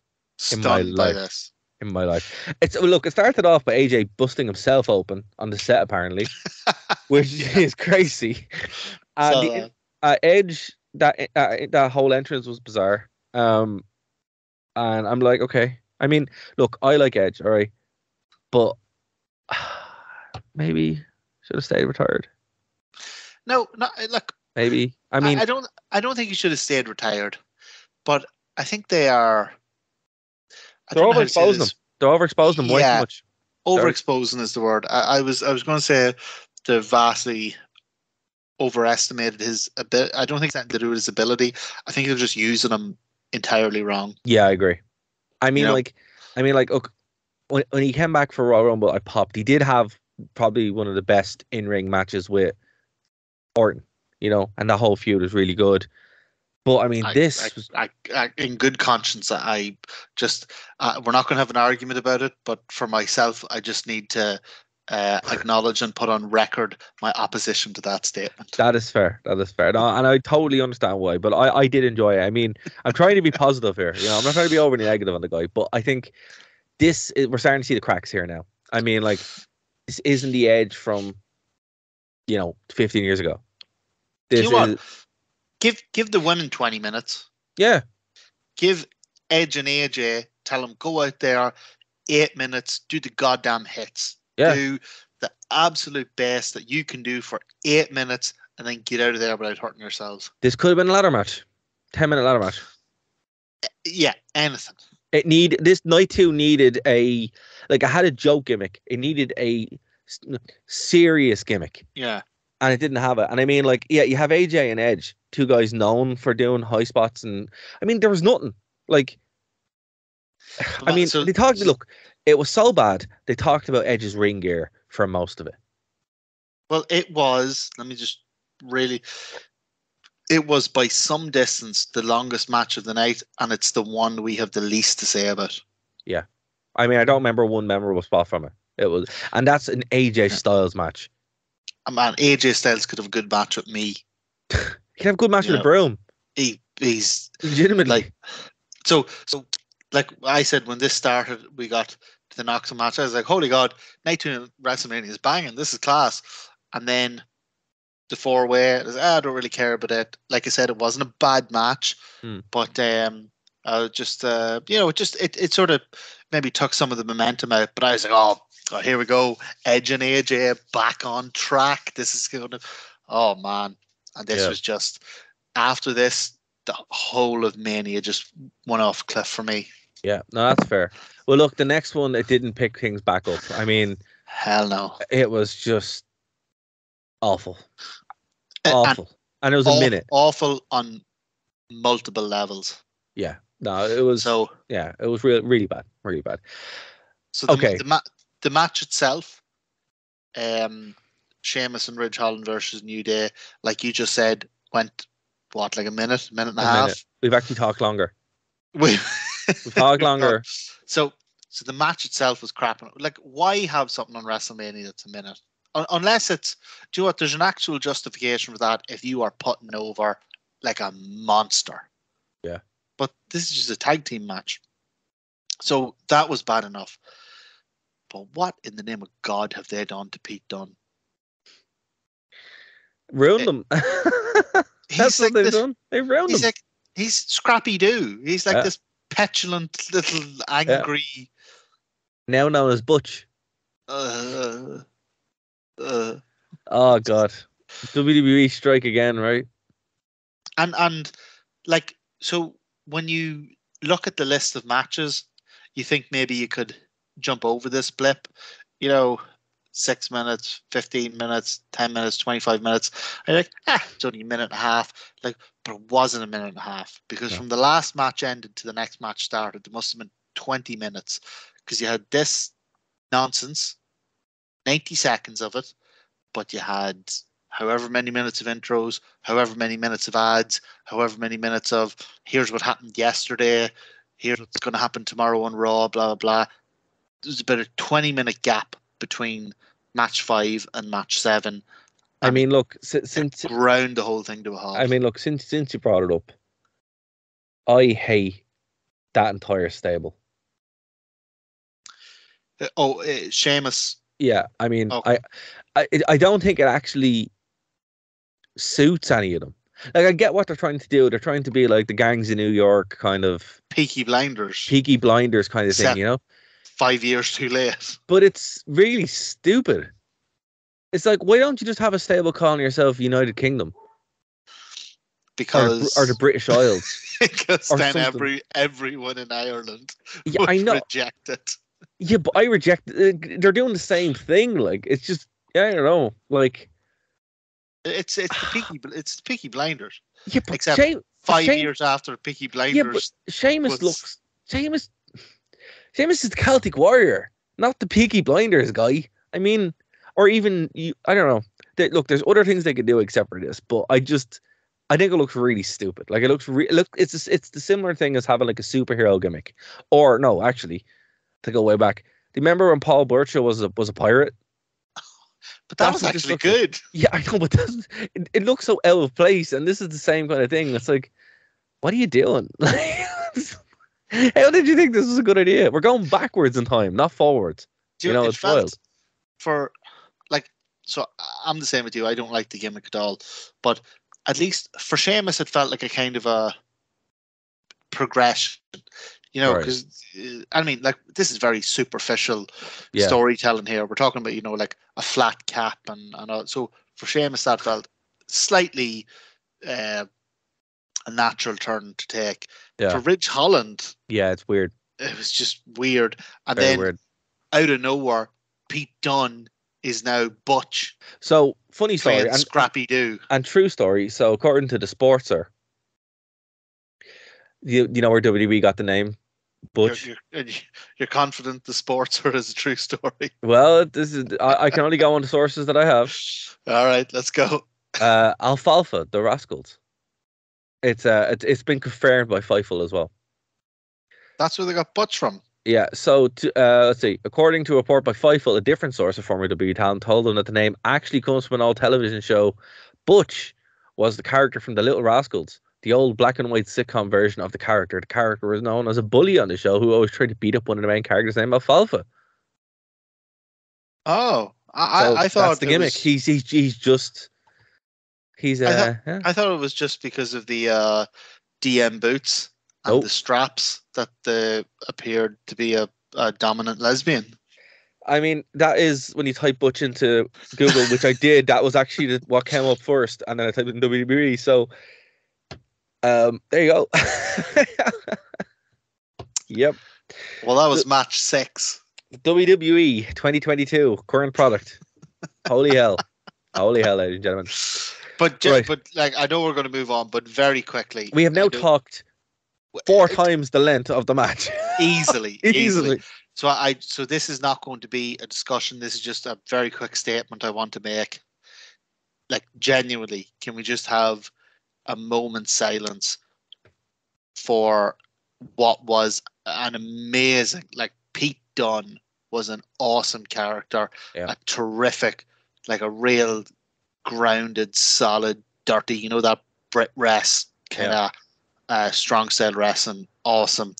in my life. In my life, it started off by AJ busting himself open on the set, apparently, which is crazy. Edge, that whole entrance was bizarre. And I'm like, okay. I mean, look, I like Edge, all right, but maybe should have stayed retired. No, look. Maybe. I mean, I don't think he should have stayed retired, but I think they are. They're overexposing him. They're overexposing him way too much. Overexposing is the word. I was going to say they vastly overestimated his ability. I don't think it's anything to do with his ability. I think they're just using him entirely wrong. Yeah, I agree. I mean, look, when he came back for Royal Rumble, I popped. He did have probably one of the best in-ring matches with Orton, and that whole feud was really good. But I mean, in good conscience, I just we're not going to have an argument about it. But for myself, I just need to acknowledge and put on record my opposition to that statement. That is fair. No, and I totally understand why. But I did enjoy it. I mean, I'm trying to be positive here. I'm not trying to be overly negative on the guy. But I think we're starting to see the cracks here now. I mean, like, this isn't the Edge from 15 years ago. Give the women 20 minutes. Yeah. Give Edge and AJ, tell them, go out there, 8 minutes, do the goddamn hits. Yeah. Do the absolute best that you can do for 8 minutes and then get out of there without hurting yourselves. This could have been a ladder match. 10-minute ladder match. Yeah, anything. This night 2 needed it had a joke gimmick. It needed a serious gimmick. Yeah. And it didn't have it. And I mean, like, yeah, you have AJ and Edge, two guys known for doing high spots, and I mean, there was nothing. Like, I mean, they talked. Look, it was so bad. They talked about Edge's ring gear for most of it. Well, it was. Let me just really. It was by some distance the longest match of the night, and it's the one we have the least to say about. Yeah, I mean, I don't remember one memorable spot from it. It was, and that's an AJ Styles match. Man, AJ Styles could have a good match with me. He could have a good match with a broom. He's legitimately like, so like I said when this started, we got to the Knox match. I was like, holy God, night 2 WrestleMania is banging. This is class. And then the 4-way, I don't really care about it. Like I said, it wasn't a bad match, but just it sort of maybe took some of the momentum out. But I was like, oh, here we go, Edge and AJ back on track. This is going to, oh man. And this was just, after this, the whole of Mania just went off a cliff for me. Yeah, no, that's fair. Well, look, the next one, it didn't pick things back up. I mean, hell no. It was just awful. Awful. And it was a minute. Awful on multiple levels. Yeah. No, it was, it was really bad. Really bad. So the match itself, Sheamus and Ridge Holland versus New Day, like you just said, went what, like a minute and a half? Minute. We've actually talked longer. We've talked longer. So the match itself was crap. Like, why have something on WrestleMania that's a minute? Unless it's, do you know what? There's an actual justification for that if you are putting over like a monster. Yeah. But this is just a tag team match. So that was bad enough. But what in the name of God have they done to Pete Dunne? Ruined them. That's what they've done. They've ruined him. He's Scrappy Doo. He's like this petulant little angry. Now known as Butch. Oh God. WWE strike again, right? And like, so when you look at the list of matches, you think maybe you could jump over this blip, 6 minutes, 15 minutes, 10 minutes, 25 minutes. And you're like, it's only a minute and a half. Like, but it wasn't a minute and a half, because from the last match ended to the next match started, there must have been 20 minutes, because you had this nonsense, 90 seconds of it, but you had however many minutes of intros, however many minutes of ads, however many minutes of here's what happened yesterday, here's what's going to happen tomorrow on Raw, blah, blah, blah. There's about a 20-minute gap between match 5 and match 7. I mean, look, since ground the whole thing to a halt. I mean, look, since you brought it up, I hate that entire stable. Sheamus. Yeah, I mean, I don't think it actually suits any of them. Like, I get what they're trying to do. They're trying to be like the gangs in New York, kind of Peaky Blinders kind of thing, 5 years too late. But it's really stupid. It's like, why don't you just have a stable calling yourself United Kingdom? Because or the British Isles. Because then everyone in Ireland would reject it. Yeah, but I reject it. They're doing the same thing. Like, it's just, I don't know. Like, it's the Peaky Blinders. Yeah, but except 5 years after Peaky Blinders. Yeah, but Sheamus is the Celtic Warrior, not the Peaky Blinders guy. I mean, or even I don't know. Look, there's other things they could do except for this, but I think it looks really stupid. Like, it looks it's the similar thing as having like a superhero gimmick, or no, actually, to go way back. Do you remember when Paul Burchill was a pirate? But that was actually good. Yeah, I know, but it looks so out of place, and this is the same kind of thing. It's like, what are you doing? How did you think this was a good idea? We're going backwards in time, not forwards. It's wild. For like, so I'm the same with you. I don't like the gimmick at all, but at least for Sheamus, it felt like a kind of a progression. Because I mean, like, this is very superficial storytelling here. We're talking about, like a flat cap and all. So for Sheamus, that felt slightly a natural turn to take. Yeah. For Ridge Holland, Yeah, it's weird. it was just weird. And Very then weird. out of nowhere, Pete Dunne is now Butch. So, funny story. And Scrappy Doo. And true story. So, according to the Sportser, you know where WWE got the name Butch? You're confident the Sportser is a true story? Well, this is I can only go on the sources that I have. All right, let's go. Alfalfa, the Rascals. It's been confirmed by Fightful as well. That's where they got Butch from. Yeah, so let's see. According to a report by Fightful, a different source, a former WWE talent, told them that the name actually comes from an old television show. Butch was the character from The Little Rascals, the old black and white sitcom version of the character. The character was known as a bully on the show who always tried to beat up one of the main characters named Alfalfa. Oh, I thought that's the gimmick. Was... I thought it was just because of the DM boots and the straps that appeared to be a dominant lesbian. I mean, that is when you type Butch into Google, which I did. That was actually what came up first, and then I typed in WWE. So, there you go. Yep. Well, that was match 6. WWE 2022 current product. Holy hell, ladies and gentlemen. But like, I know we're going to move on, but very quickly, we have now talked 4 times the length of the match. Easily. So this is not going to be a discussion. This is just a very quick statement I want to make. Like, genuinely, can we just have a moment's silence for what was an amazing, like, Pete Dunne was an awesome character, a terrific, like a real grounded, solid, dirty, you know, that Brit Rest kind of strong style wrestling, awesome.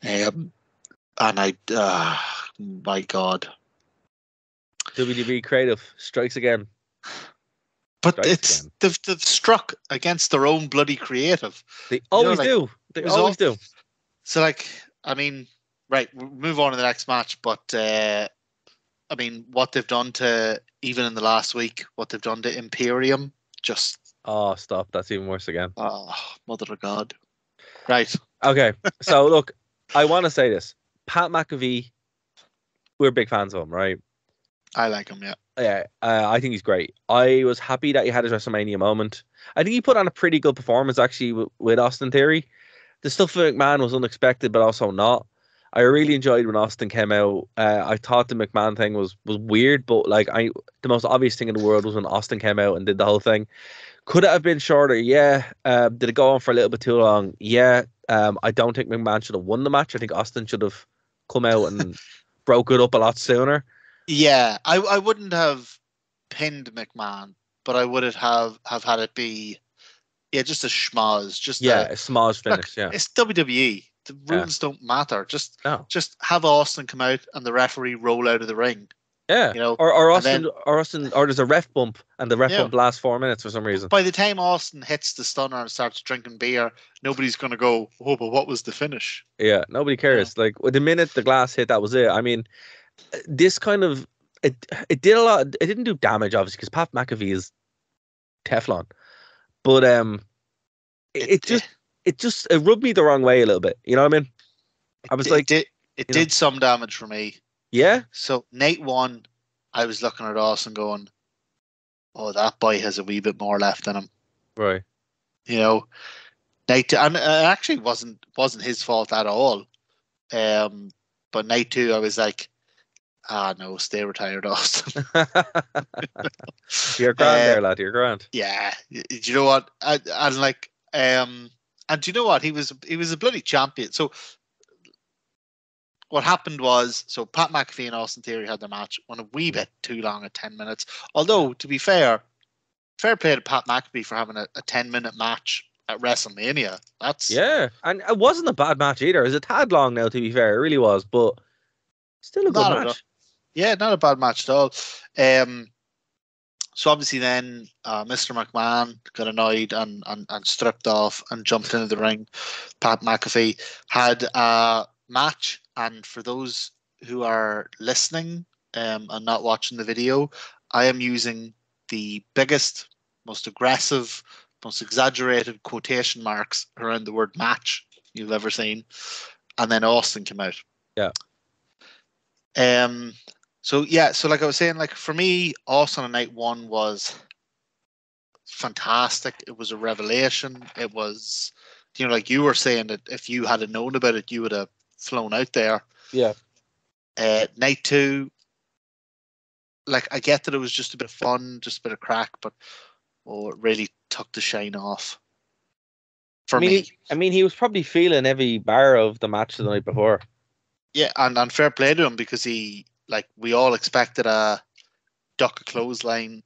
And I, my God, WWE creative strikes again. But they've struck against their own bloody creative. They always do. They always do. So, like, I mean, right, we'll move on to the next match. But I mean, what they've done to, even in the last week, what they've done to Imperium, just... Oh, stop. That's even worse again. Oh, mother of God. Right. Okay. So, look, I want to say this. Pat McAfee, we're big fans of him, right? I like him, yeah. Yeah, I think he's great. I was happy that he had his WrestleMania moment. I think he put on a pretty good performance, actually, with Austin Theory. The stuff with McMahon was unexpected, but also not. I really enjoyed when Austin came out. I thought the McMahon thing was weird, but like the most obvious thing in the world was when Austin came out and did the whole thing. Could it have been shorter? Yeah. Did it go on for a little bit too long? Yeah. I don't think McMahon should have won the match. I think Austin should have come out and broke it up a lot sooner. Yeah, I wouldn't have pinned McMahon, but I would have had it be, just a schmoz. Just a schmoz finish. Look, it's WWE. The rules don't matter. Just have Austin come out and the referee roll out of the ring. Yeah, you know, or Austin, or there's a ref bump, and the ref bump lasts 4 minutes for some reason. By the time Austin hits the stunner and starts drinking beer, nobody's going to go, oh, but what was the finish? Yeah, nobody cares. Yeah. Like, the minute the glass hit, that was it. I mean, this kind of it did a lot. It didn't do damage, obviously, because Pat McAfee is Teflon, but it rubbed me the wrong way a little bit. You know what I mean? I was it did some damage for me. Yeah. So Nate won. I was looking at Austin going, "Oh, that boy has a wee bit more left in him." Right. You know, Nate, and it actually wasn't his fault at all. But Nate too, I was like, no, stay retired, Austin. You're grand there, lad. You're grand. Yeah. Do you know what? And do you know what? He was a bloody champion. So what happened was, Pat McAfee and Austin Theory had their match, went a wee bit too long at 10 minutes. Although, to be fair play to Pat McAfee for having a 10-minute match at WrestleMania. Yeah, and it wasn't a bad match either. It was a tad long now, to be fair. It really was, but still a good match. Yeah, not a bad match at all. So obviously then Mr. McMahon got annoyed and stripped off and jumped into the ring. Pat McAfee had a match, and for those who are listening and not watching the video, I am using the biggest most aggressive, most exaggerated quotation marks around the word match you've ever seen. And then Austin came out. Yeah. So like I was saying, like for me, Austin on night one was fantastic. It was a revelation. It was, like you were saying that if you had known about it, you would have flown out there. Yeah. Night two, like I get that it was just a bit of fun, just a bit of crack, but it really took the shine off for me. I mean, he was probably feeling every bar of the match the night before. Yeah, and fair play to him, because he, like, we all expected a duck a clothesline,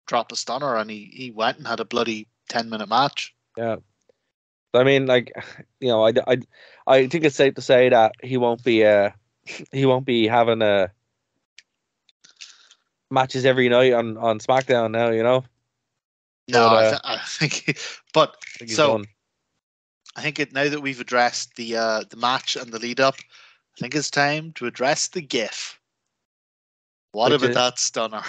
drop a stunner, and he went and had a bloody 10-minute match. Yeah. I mean, like, I think it's safe to say that he won't be having matches every night on SmackDown now, No, but, I think, but I think he's so done. I think now that we've addressed the match and the lead up, I think it's time to address the GIF. What Which about is- that stunner?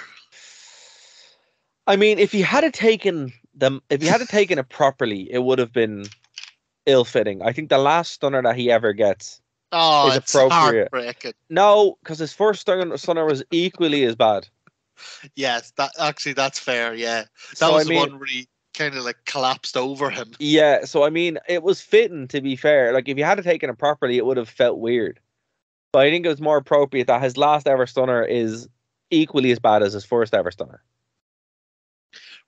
I mean, if he had taken it properly, it would have been ill-fitting. I think the last stunner that he ever gets Oh, is it's appropriate. heartbreaking. No, because his first stunner was equally as bad. Yes, that's fair. Yeah, that So, was I the mean- one where he kind of like collapsed over him. Yeah, so I mean, it was fitting, to be fair. Like, if you had taken it properly, it would have felt weird. But I think it was more appropriate that his last ever stunner is equally as bad as his first ever stunner.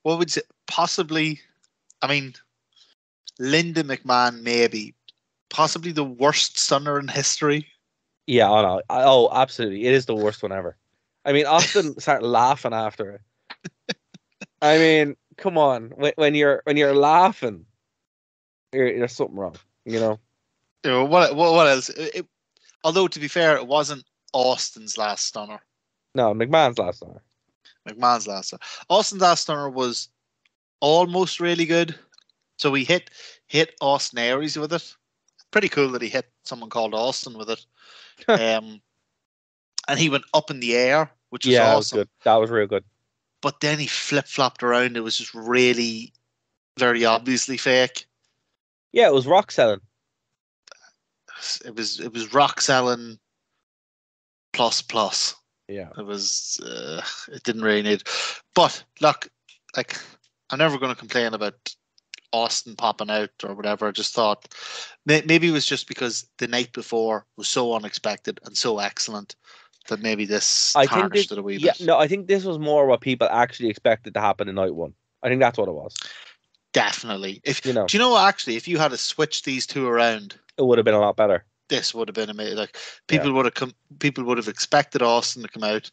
What would you possibly? I mean, Linda McMahon maybe, possibly the worst stunner in history. Yeah, I know. Oh, absolutely. It is the worst one ever. I mean, Austin started laughing after it. I mean, come on. When you're laughing, there's something wrong, What else? Although to be fair, it wasn't Austin's last stunner. No, McMahon's last stunner. McMahon's last stunner. Austin's last stunner was almost really good. So he hit Austin Aries with it. Pretty cool that he hit someone called Austin with it. And he went up in the air, which was Yeah, awesome. it was good. That was real good. But then he flip-flopped around. It was just really very obviously fake. Yeah, it was rock selling. It was rock selling plus. Yeah. It was it didn't really need. But look, like, I'm never going to complain about Austin popping out or whatever. I just thought maybe it was just because the night before was so unexpected and so excellent that maybe this tarnished it a wee bit. Yeah, no, I think this was more what people actually expected to happen in night one. I think that's what it was. Definitely. If You know. do you know what, actually, if you had to switch these two around, It would have been a lot better. this would have been amazing. Like, people would have expected Austin to come out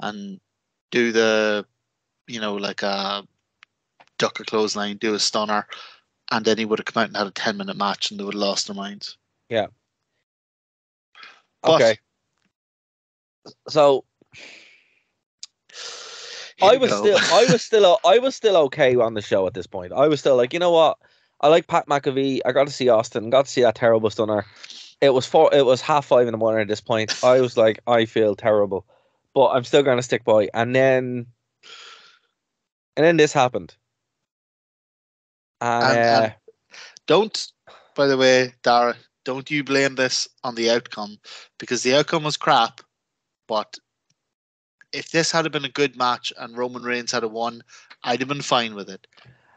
and do the, like a duck a clothesline, do a stunner, and then he would have come out and had a 10-minute match, and they would have lost their minds. Yeah. But- Okay. So Here I we was go. still okay on the show at this point. I was still like, you know what? I like Pat McAfee. I got to see Austin. Got to see that terrible stunner. It was 5:30 in the morning at this point. I was like, I feel terrible, but I'm still going to stick by. And then this happened. And don't, by the way, Dara, don't you blame this on the outcome, because the outcome was crap. But if this had been a good match and Roman Reigns had won, I'd have been fine with it.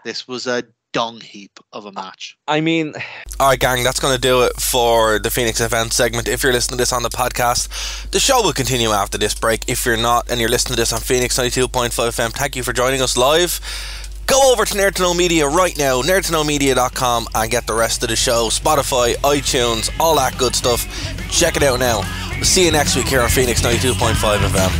This was a dung heap of a match. I mean, Alright gang, that's going to do it for the Phoenix FM segment. If you're listening to this on the podcast, the show will continue after this break. If you're not and you're listening to this on Phoenix 92.5 FM, thank you for joining us live. Go over to Nerd to Know Media right now, nerdtoknowmedia.com, and get the rest of the show. Spotify, iTunes, all that good stuff. Check it out now. We'll see you next week here on Phoenix 92.5 FM.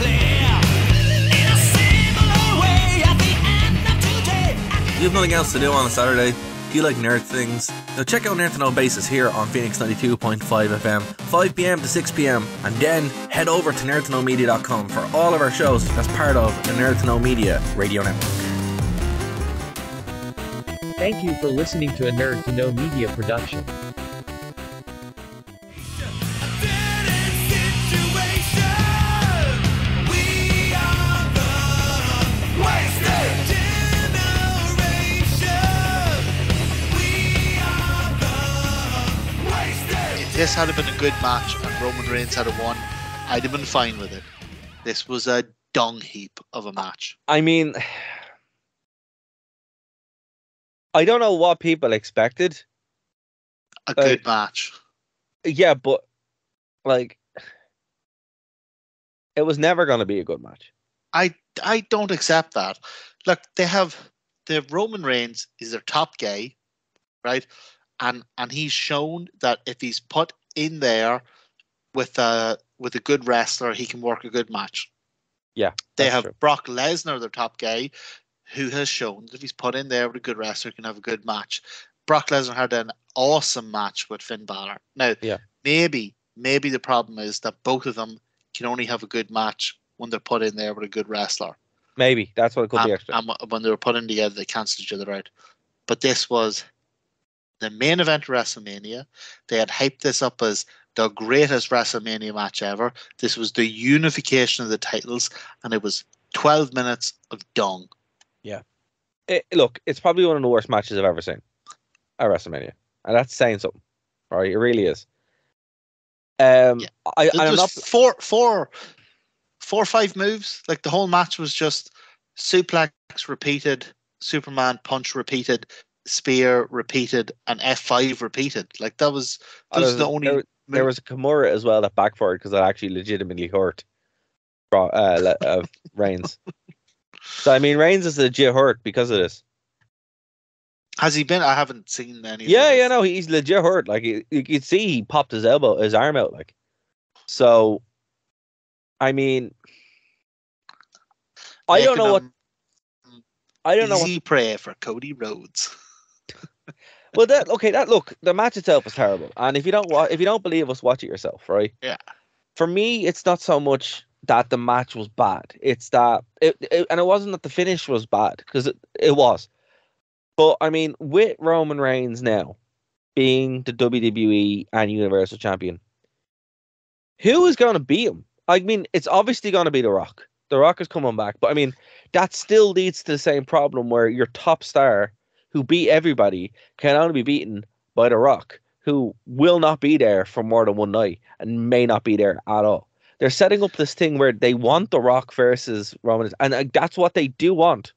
Do you have nothing else to do on a Saturday? Do you like nerd things? Now check out Nerd to Know Basis here on Phoenix 92.5 FM, 5pm to 6pm, and then head over to nerdtoknowmedia.com for all of our shows as part of the Nerd to Know Media radio network. Thank you for listening to a Nerd to Know Media production. this had been a good match and Roman Reigns had won, I'd have been fine with it. This was a dung heap of a match. I mean, I don't know what people expected. A good match. Yeah, but like, it was never going to be a good match. I don't accept that. Look, the Roman Reigns is their top guy, right? And he's shown that if he's put in there with a good wrestler, he can work a good match. Yeah, they have true. Brock Lesnar, their top guy, who has shown that if he's put in there with a good wrestler, he can have a good match. Brock Lesnar had an awesome match with Finn Balor. Now, maybe the problem is that both of them can only have a good match when they're put in there with a good wrestler. Maybe that's what it could be extra. And when they were put in together, they cancelled each other out. But this was the main event of WrestleMania. They had hyped this up as the greatest WrestleMania match ever. This was the unification of the titles, and it was 12 minutes of dung. Yeah. Look, it's probably one of the worst matches I've ever seen at WrestleMania. And that's saying something. Right? It really is. I'm not... four or five moves. Like, the whole match was just suplex repeated, Superman punch repeated, spear repeated, and F5 repeated. Like, that was the only... There was a Kimura as well that backfired because that actually legitimately hurt Reigns. So, I mean, Reigns is legit hurt because of this. Has he been? I haven't seen any. Yeah, no, he's legit hurt. Like, you could see he popped his arm out. Like, so, I mean, I don't know what. I don't know. Easy prayer for Cody Rhodes. Well, look, the match itself was terrible, and if you don't believe us, watch it yourself, right? Yeah. For me, it's not so much that the match was bad; it's that it wasn't that the finish was bad, because it was. But I mean, with Roman Reigns now being the WWE and Universal Champion, who is going to beat him? I mean, it's obviously going to be The Rock. The Rock is coming back, but I mean, that still leads to the same problem where your top star, who beat everybody, can only be beaten by The Rock, who will not be there for more than one night and may not be there at all. They're setting up this thing where they want The Rock versus Roman, and that's what they do want.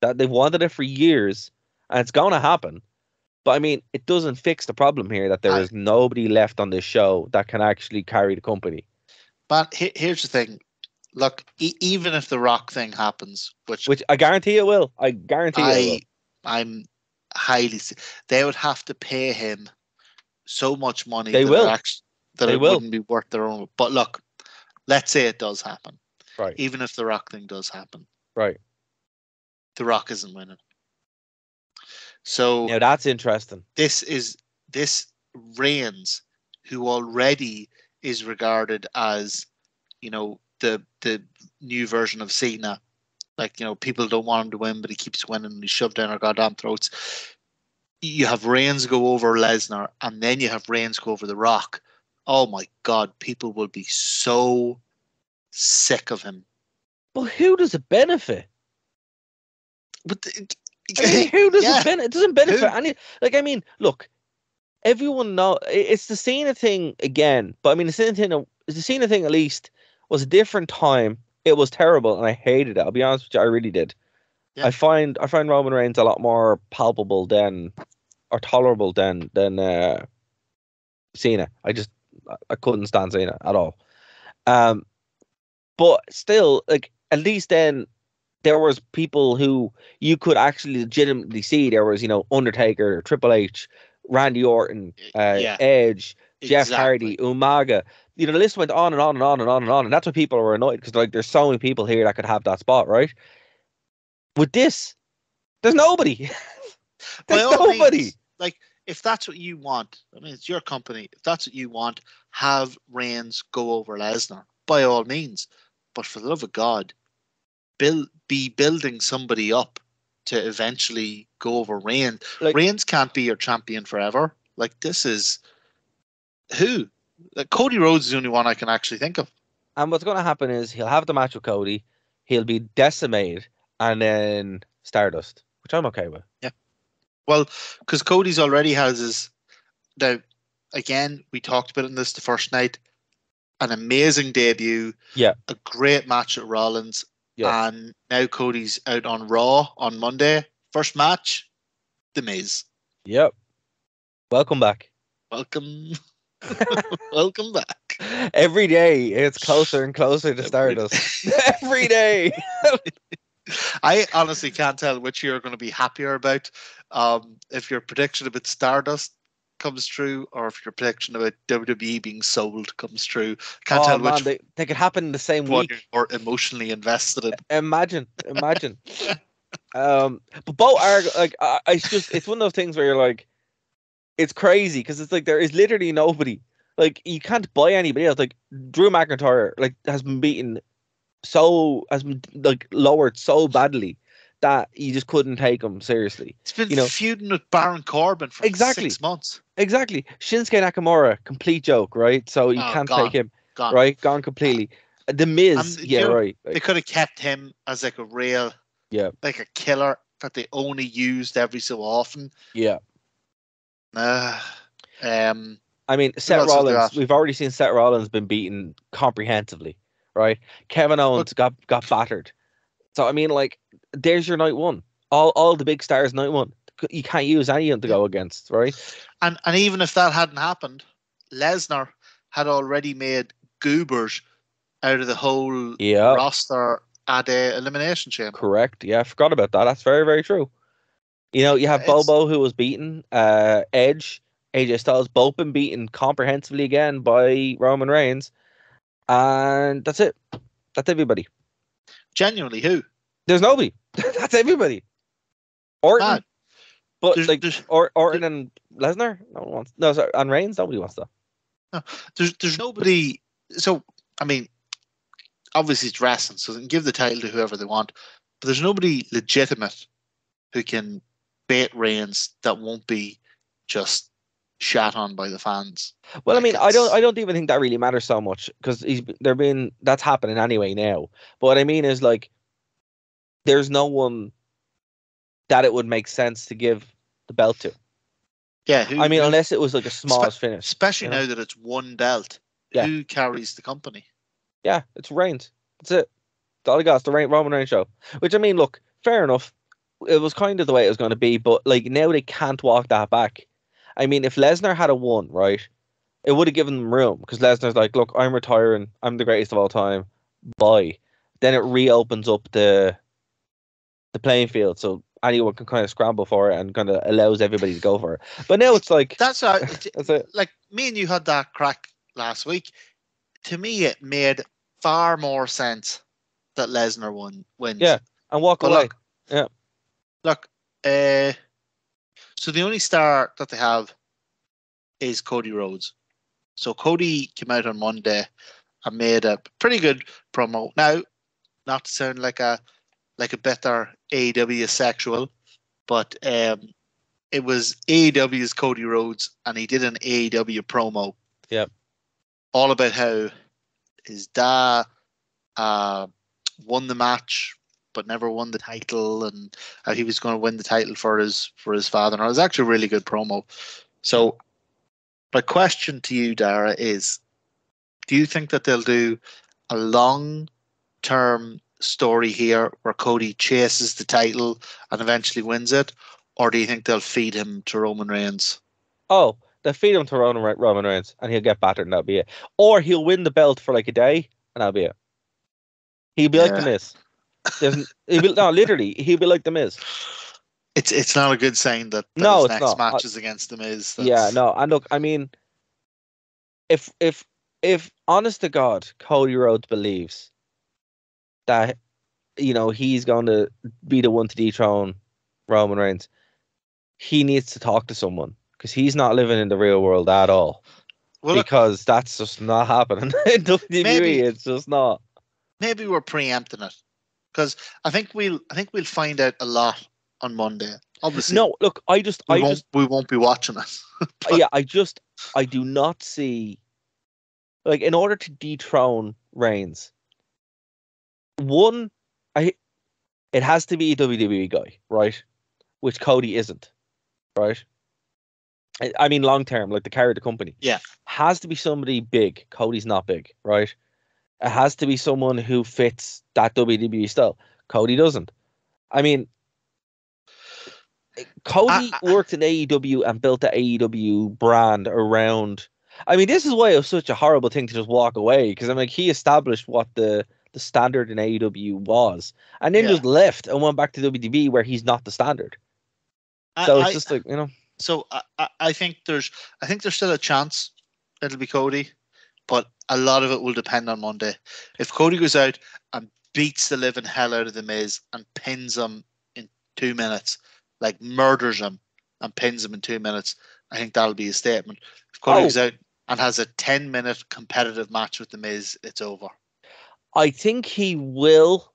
That they've wanted it for years, and it's going to happen. But I mean, it doesn't fix the problem here that there is nobody left on this show that can actually carry the company. But here's the thing. Look, even if the Rock thing happens, which I guarantee it will. I guarantee it will. I'm highly... They would have to pay him so much money that it wouldn't be worth their own. But look, let's say it does happen. Right. Even if the Rock thing does happen. Right. The Rock isn't winning. So... Now that's interesting. This Reigns, who already is regarded as, the new version of Cena. Like, people don't want him to win, but he keeps winning and he's shoved down our goddamn throats. You have Reigns go over Lesnar, and then you have Reigns go over The Rock. Oh my God, people will be so sick of him. But who does it benefit? But who does it benefit? It doesn't benefit any. Like, I mean, look, everyone knows it's the Cena thing again. But I mean, the Cena thing at least was a different time. It was terrible, and I hated it. I'll be honest with you, I really did. Yeah. I find Roman Reigns a lot more palpable or tolerable than Cena. I couldn't stand Cena at all. But still, like, at least then there was people who you could actually legitimately see. There was, Undertaker, Triple H, Randy Orton, Edge, Jeff Hardy, Umaga. The list went on and on and on and on and on, and that's why people were annoyed, because like there's so many people here that could have that spot, right? With this, there's nobody. There's nobody. Means, like, if that's what you want, I mean, it's your company. If that's what you want, have Reigns go over Lesnar by all means. But for the love of God, be building somebody up to eventually go over Reigns. Like, Reigns can't be your champion forever. Like, this is who? Like, Cody Rhodes is the only one I can actually think of. And what's going to happen is he'll have the match with Cody, he'll be decimated, and then Stardust, which I'm okay with. Yeah. Well, because Cody's already has his... Now, again, we talked about it in this the first night. An amazing debut. Yeah. A great match at Rollins. Yeah. And now Cody's out on Raw on Monday. First match, The Miz. Yep. Welcome back. Welcome. Welcome back. Every day it's closer and closer to Stardust. Every day. I honestly can't tell which you're going to be happier about. If your prediction about Stardust comes true, or if your prediction about WWE being sold comes true. Can't tell man, which they could happen in the same one week. you're emotionally invested in. Imagine. But both are like, it's one of those things where you're like, it's crazy because it's like there is literally nobody. Like you can't buy anybody else. Like Drew McIntyre, like has been like lowered so badly that you just couldn't take him seriously. He's been feuding with Baron Corbin for 6 months. Exactly. Shinsuke Nakamura, complete joke, right? So you can't take him. Gone. Right? Gone completely. The Miz, right. They could have kept him as like a real, like a killer that they only used every so often. Yeah. I mean, Seth Rollins, we've already seen Seth Rollins been beaten comprehensively, right? Kevin Owens got battered. So, I mean, like, there's your night one. All the big stars night one. You can't use any of them to go against, right? And even if that hadn't happened, Lesnar had already made goobers out of the whole roster at a Elimination Chamber. Correct. Yeah, I forgot about that. That's very, very true. You know, you have Bobo who was beaten, Edge, AJ Styles, both been beaten comprehensively again by Roman Reigns. And that's it. That's everybody. Genuinely, who? There's nobody. That's everybody. Orton. But Orton and Lesnar? No one wants. No, sorry, and Reigns? Nobody wants that. No, there's nobody. So, I mean, obviously it's wrestling, so they can give the title to whoever they want. But there's nobody legitimate who can bait Reigns that won't be just shat on by the fans. Well, I mean, I don't even think that really matters so much because that's happening anyway now. But what I mean is, like, there's no one that it would make sense to give the belt to. Yeah, unless it was like a small finish. Especially now that it's one belt. Yeah. Who carries the company? Yeah, it's Reigns. That's it. That's all I got. It's the Roman Reigns show. Which, I mean, look, fair enough. It was kind of the way it was going to be, but like now they can't walk that back. I mean, if Lesnar had a won, right, it would have given them room because Lesnar's like, look, I'm retiring. I'm the greatest of all time. Bye. Then it reopens up the playing field, so anyone can kind of scramble for it and kind of allows everybody to go for it. But now it's like that's it. Like me and you had that crack last week. To me, it made far more sense that Lesnar wins. Yeah, and walk away. Look, so the only star that they have is Cody Rhodes. So Cody came out on Monday and made a pretty good promo. Now, not to sound like a bitter AEW sexual, but it was AEW's Cody Rhodes, and he did an AEW promo. Yep. All about how his dad won the match but never won the title, and how he was going to win the title for his father. And it was actually a really good promo. So my question to you, Dara, is do you think that they'll do a long-term story here where Cody chases the title and eventually wins it, or do you think they'll feed him to Roman Reigns? Oh, they'll feed him to Roman Reigns and he'll get battered and that'll be it. Or he'll win the belt for like a day and that'll be it. He'll be like the Miz. Literally, he'll be like the Miz. It's not a good sign that his next match is against the Miz. Yeah, no. And look, I mean, if honest to God, Cody Rhodes believes that he's going to be the one to dethrone Roman Reigns, he needs to talk to someone because he's not living in the real world at all. Well, because that's just not happening in WWE. It's just not. Maybe we're preempting it because I think we'll find out a lot on Monday. Obviously, no. Look, we won't be watching it. Yeah, I do not see, like, in order to dethrone Reigns, it has to be a WWE guy, right? Which Cody isn't, right? I mean, long term, like the carry of the company. Yeah. Has to be somebody big. Cody's not big, right? It has to be someone who fits that WWE style. Cody doesn't. I mean, Cody worked in AEW and built the AEW brand around. I mean, this is why it was such a horrible thing to just walk away, because I'm like, he established what the standard in AEW was, and then just left and went back to WWE where he's not the standard. So it's just like, you know. So I think there's still a chance it'll be Cody, but a lot of it will depend on Monday. If Cody goes out and beats the living hell out of the Miz and pins him in 2 minutes, like murders him and pins him in 2 minutes, I think that'll be a statement. If Cody goes out and has a 10-minute competitive match with the Miz, it's over. I think he will.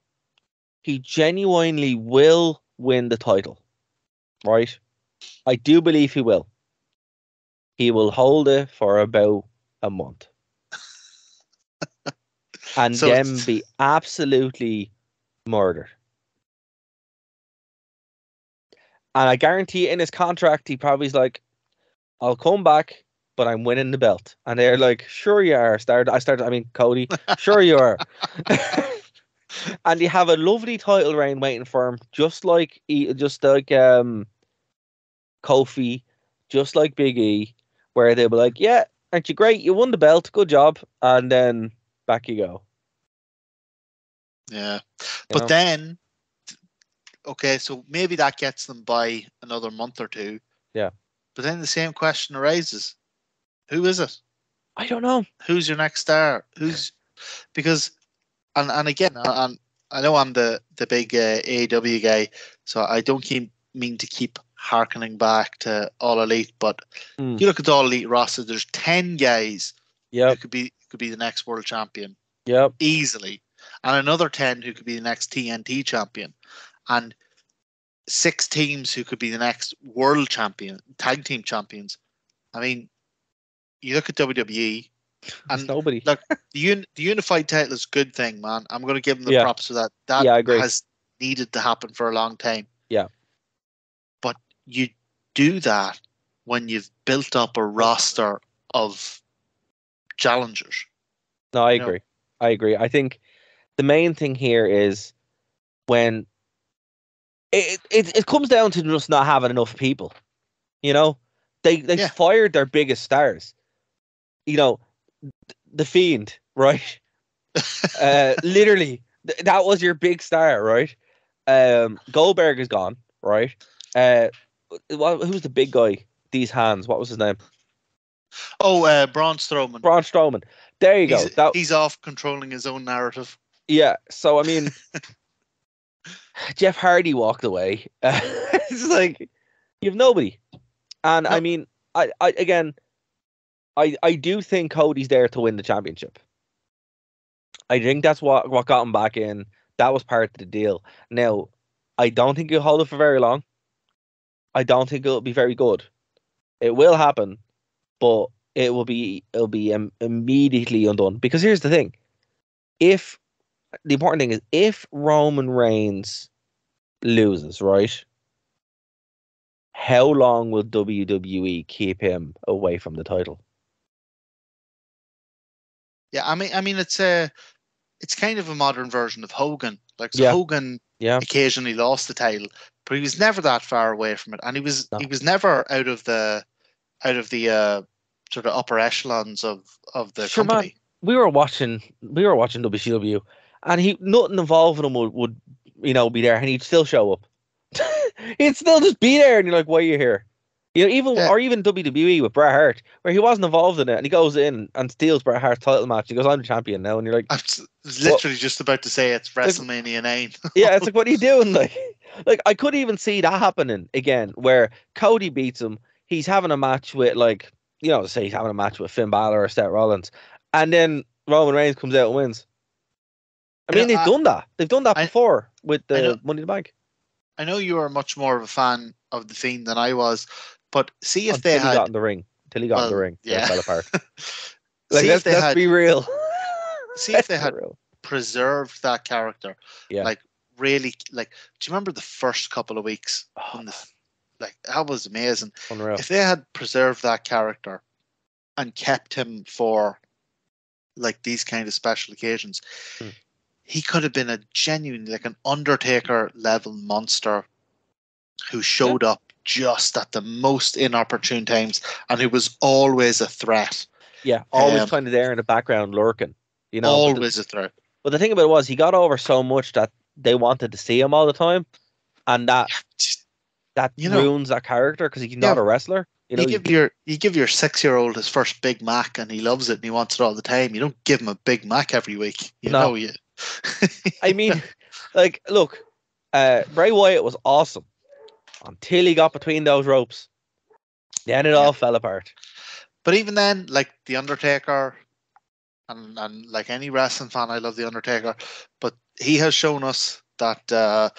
He genuinely will win the title, right? I do believe he will. He will hold it for about a month. And then be absolutely murdered. And I guarantee in his contract, he probably's like, I'll come back, but I'm winning the belt. And they're like, sure you are. Cody, sure you are. And you have a lovely title reign waiting for him, just like Kofi, just like Big E, where they'll be like, yeah, aren't you great? You won the belt. Good job. And then back you go. Yeah. But then, okay, so maybe that gets them by another month or two. Yeah. But then the same question arises. Who is it? I don't know. Who's your next star? Because, and again, I know I'm the big AEW guy, so I don't mean to keep harkening back to All Elite, but you look at the All Elite roster, there's 10 guys who could be the next world champion. Yep. Easily. And another 10 who could be the next TNT champion. And 6 teams who could be the next world champion, tag team champions. I mean, you look at WWE, and nobody. Look, the unified title is a good thing, man. I'm going to give them the props for that. That has needed to happen for a long time. Yeah. But you do that when you've built up a roster of challengers. No, I agree. I agree. I think the main thing here is when it comes down to just not having enough people. You know, they fired their biggest stars. You know, the Fiend, right? Literally, that was your big star, right? Goldberg is gone, right? Who's the big guy? These hands. What was his name? Oh, Braun Strowman. Braun Strowman. There you go. He's off controlling his own narrative. Yeah. So I mean, Jeff Hardy walked away. It's like you have nobody, and no. I mean, I do think Cody's there to win the championship. I think that's what got him back in. That was part of the deal. Now, I don't think he'll hold it for very long. I don't think it'll be very good. It will happen, but it'll be immediately undone. Because here's the thing: the important thing is if Roman Reigns loses, right? How long will WWE keep him away from the title? Yeah, I mean, it's kind of a modern version of Hogan. Like Hogan, occasionally lost the title, but he was never that far away from it, and he was never out of the sort of upper echelons of the company. Man, we were watching WCW, and nothing involving him would be there, and he'd still show up. He'd still just be there, and you're like, why are you here? You know, even WWE with Bret Hart, where he wasn't involved in it, and he goes in and steals Bret Hart's title match. He goes, I'm the champion now, and you're like, I was literally just about to say it's WrestleMania 9. Yeah, it's like, what are you doing? Like I could even see that happening again, where Cody beats him. He's having a match with say he's having a match with Finn Balor or Seth Rollins, and then Roman Reigns comes out and wins. I mean, they've done that. They've done that before with the Money in the Bank. I know you are much more of a fan of the Fiend than I was, but see if he got in the ring. Until he got in the ring, yeah, it fell apart. Let's be real. See if they had preserved that character. Yeah. Like really, do you remember the first couple of weeks Like that was amazing. Unreal. If they had preserved that character and kept him for like these kind of special occasions, he could have been a genuine, like an Undertaker level monster who showed up just at the most inopportune times and who was always a threat. Yeah, always kind of there in the background lurking. You know, always a threat. But the thing about it was, he got over so much that they wanted to see him all the time, and that ruins that character because he's not a wrestler. You give your 6-year-old his first Big Mac and he loves it and he wants it all the time. You don't give him a Big Mac every week. I mean, like, look, Bray Wyatt was awesome until he got between those ropes. Then it all fell apart. But even then, like the Undertaker, and like any wrestling fan, I love the Undertaker. But he has shown us that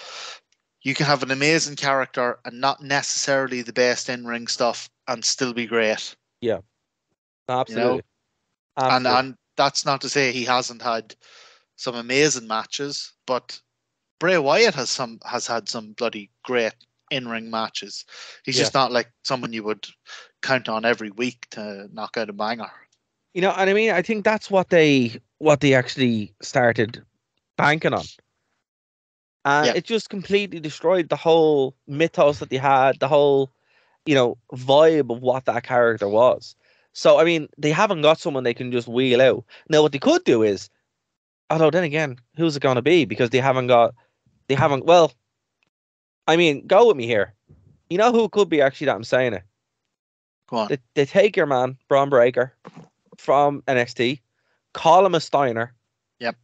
you can have an amazing character and not necessarily the best in-ring stuff and still be great. Yeah, absolutely. You know? And that's not to say he hasn't had some amazing matches, but Bray Wyatt has had some bloody great in-ring matches. He's just not like someone you would count on every week to knock out a banger. You know, and I mean, I think that's what they actually started banking on. And it just completely destroyed the whole mythos that they had, the whole, vibe of what that character was. So, I mean, they haven't got someone they can just wheel out. Now, what they could do is, although then again, who's it going to be? Because well, I mean, go with me here. You know who it could be actually that I'm saying it? Go on. They take your man, Braun Breaker, from NXT, call him a Steiner. Yep.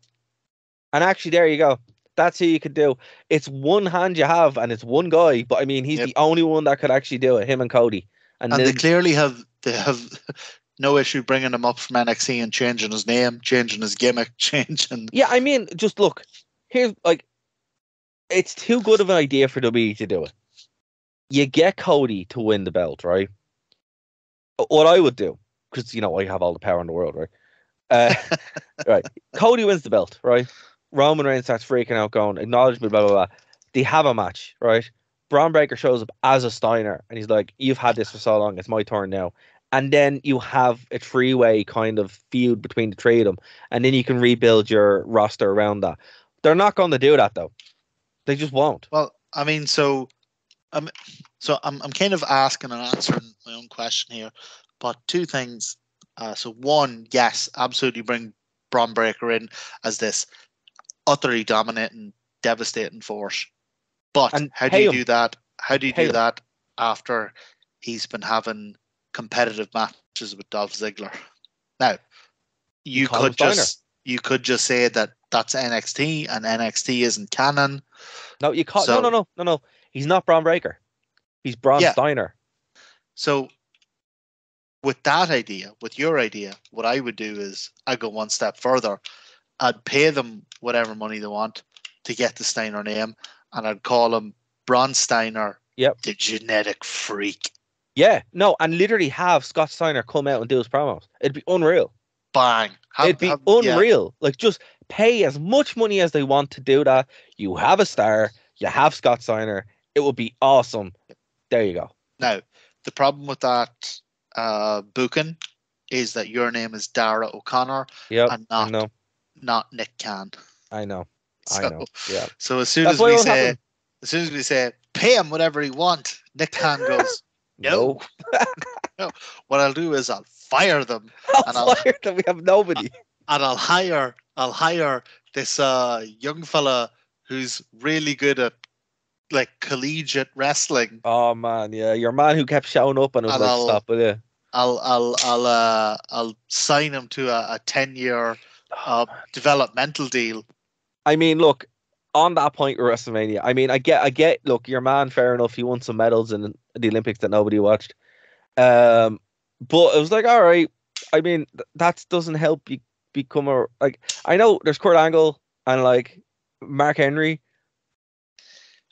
And actually, there you go. That's who you could do. It's one hand you have, and it's one guy. But I mean, he's the only one that could actually do it. Him and Cody. And they clearly have no issue bringing him up from NXT and changing his name, changing his gimmick, changing. Yeah, I mean, just look. Here's it's too good of an idea for WWE to do it. You get Cody to win the belt, right? What I would do, because I have all the power in the world, right? Right. Cody wins the belt, right? Roman Reigns starts freaking out, going, acknowledge me, blah, blah, blah. They have a match, right? Braun Breaker shows up as a Steiner, and he's like, you've had this for so long, it's my turn now. And then you have a three-way kind of feud between the three of them, and then you can rebuild your roster around that. They're not going to do that, though. They just won't. Well, I mean, I'm kind of asking and answering my own question here, but two things. So one, yes, absolutely bring Braun Breaker in as this utterly dominating, devastating force. But how do you do that? How do you do that after he's been having competitive matches with Dolph Ziggler? Now, you could just say that that's NXT and NXT isn't canon. No, you can't. No. He's not Braun Breaker. He's Braun Steiner. So, with that idea, with your idea, what I would do is I'd go one step further. I'd pay them whatever money they want to get the Steiner name, and I'd call him Braun Steiner, the genetic freak. Yeah, no, and literally have Scott Steiner come out and do his promos. It'd be unreal. Bang. It'd be unreal. Yeah. Like, just pay as much money as they want to do that. You have a star. You have Scott Steiner. It would be awesome. There you go. Now, the problem with that booking is that your name is Dara O'Connor and not Nick Khan. I know. Yeah. So as soon as we say pay him whatever he wants, Nick Khan goes, no. No. What I'll do is I'll fire them. I'll fire them. We have nobody. And I'll hire this young fella who's really good at like collegiate wrestling. Oh man, yeah, your man who kept showing up and was like, "Stop with it." I'll sign him to a 10-year developmental deal. I mean, look, on that point with WrestleMania, I mean, I get. Look, your man, fair enough. He won some medals in the Olympics that nobody watched. But it was like, all right. I mean, that doesn't help you become I know there's Kurt Angle and like Mark Henry.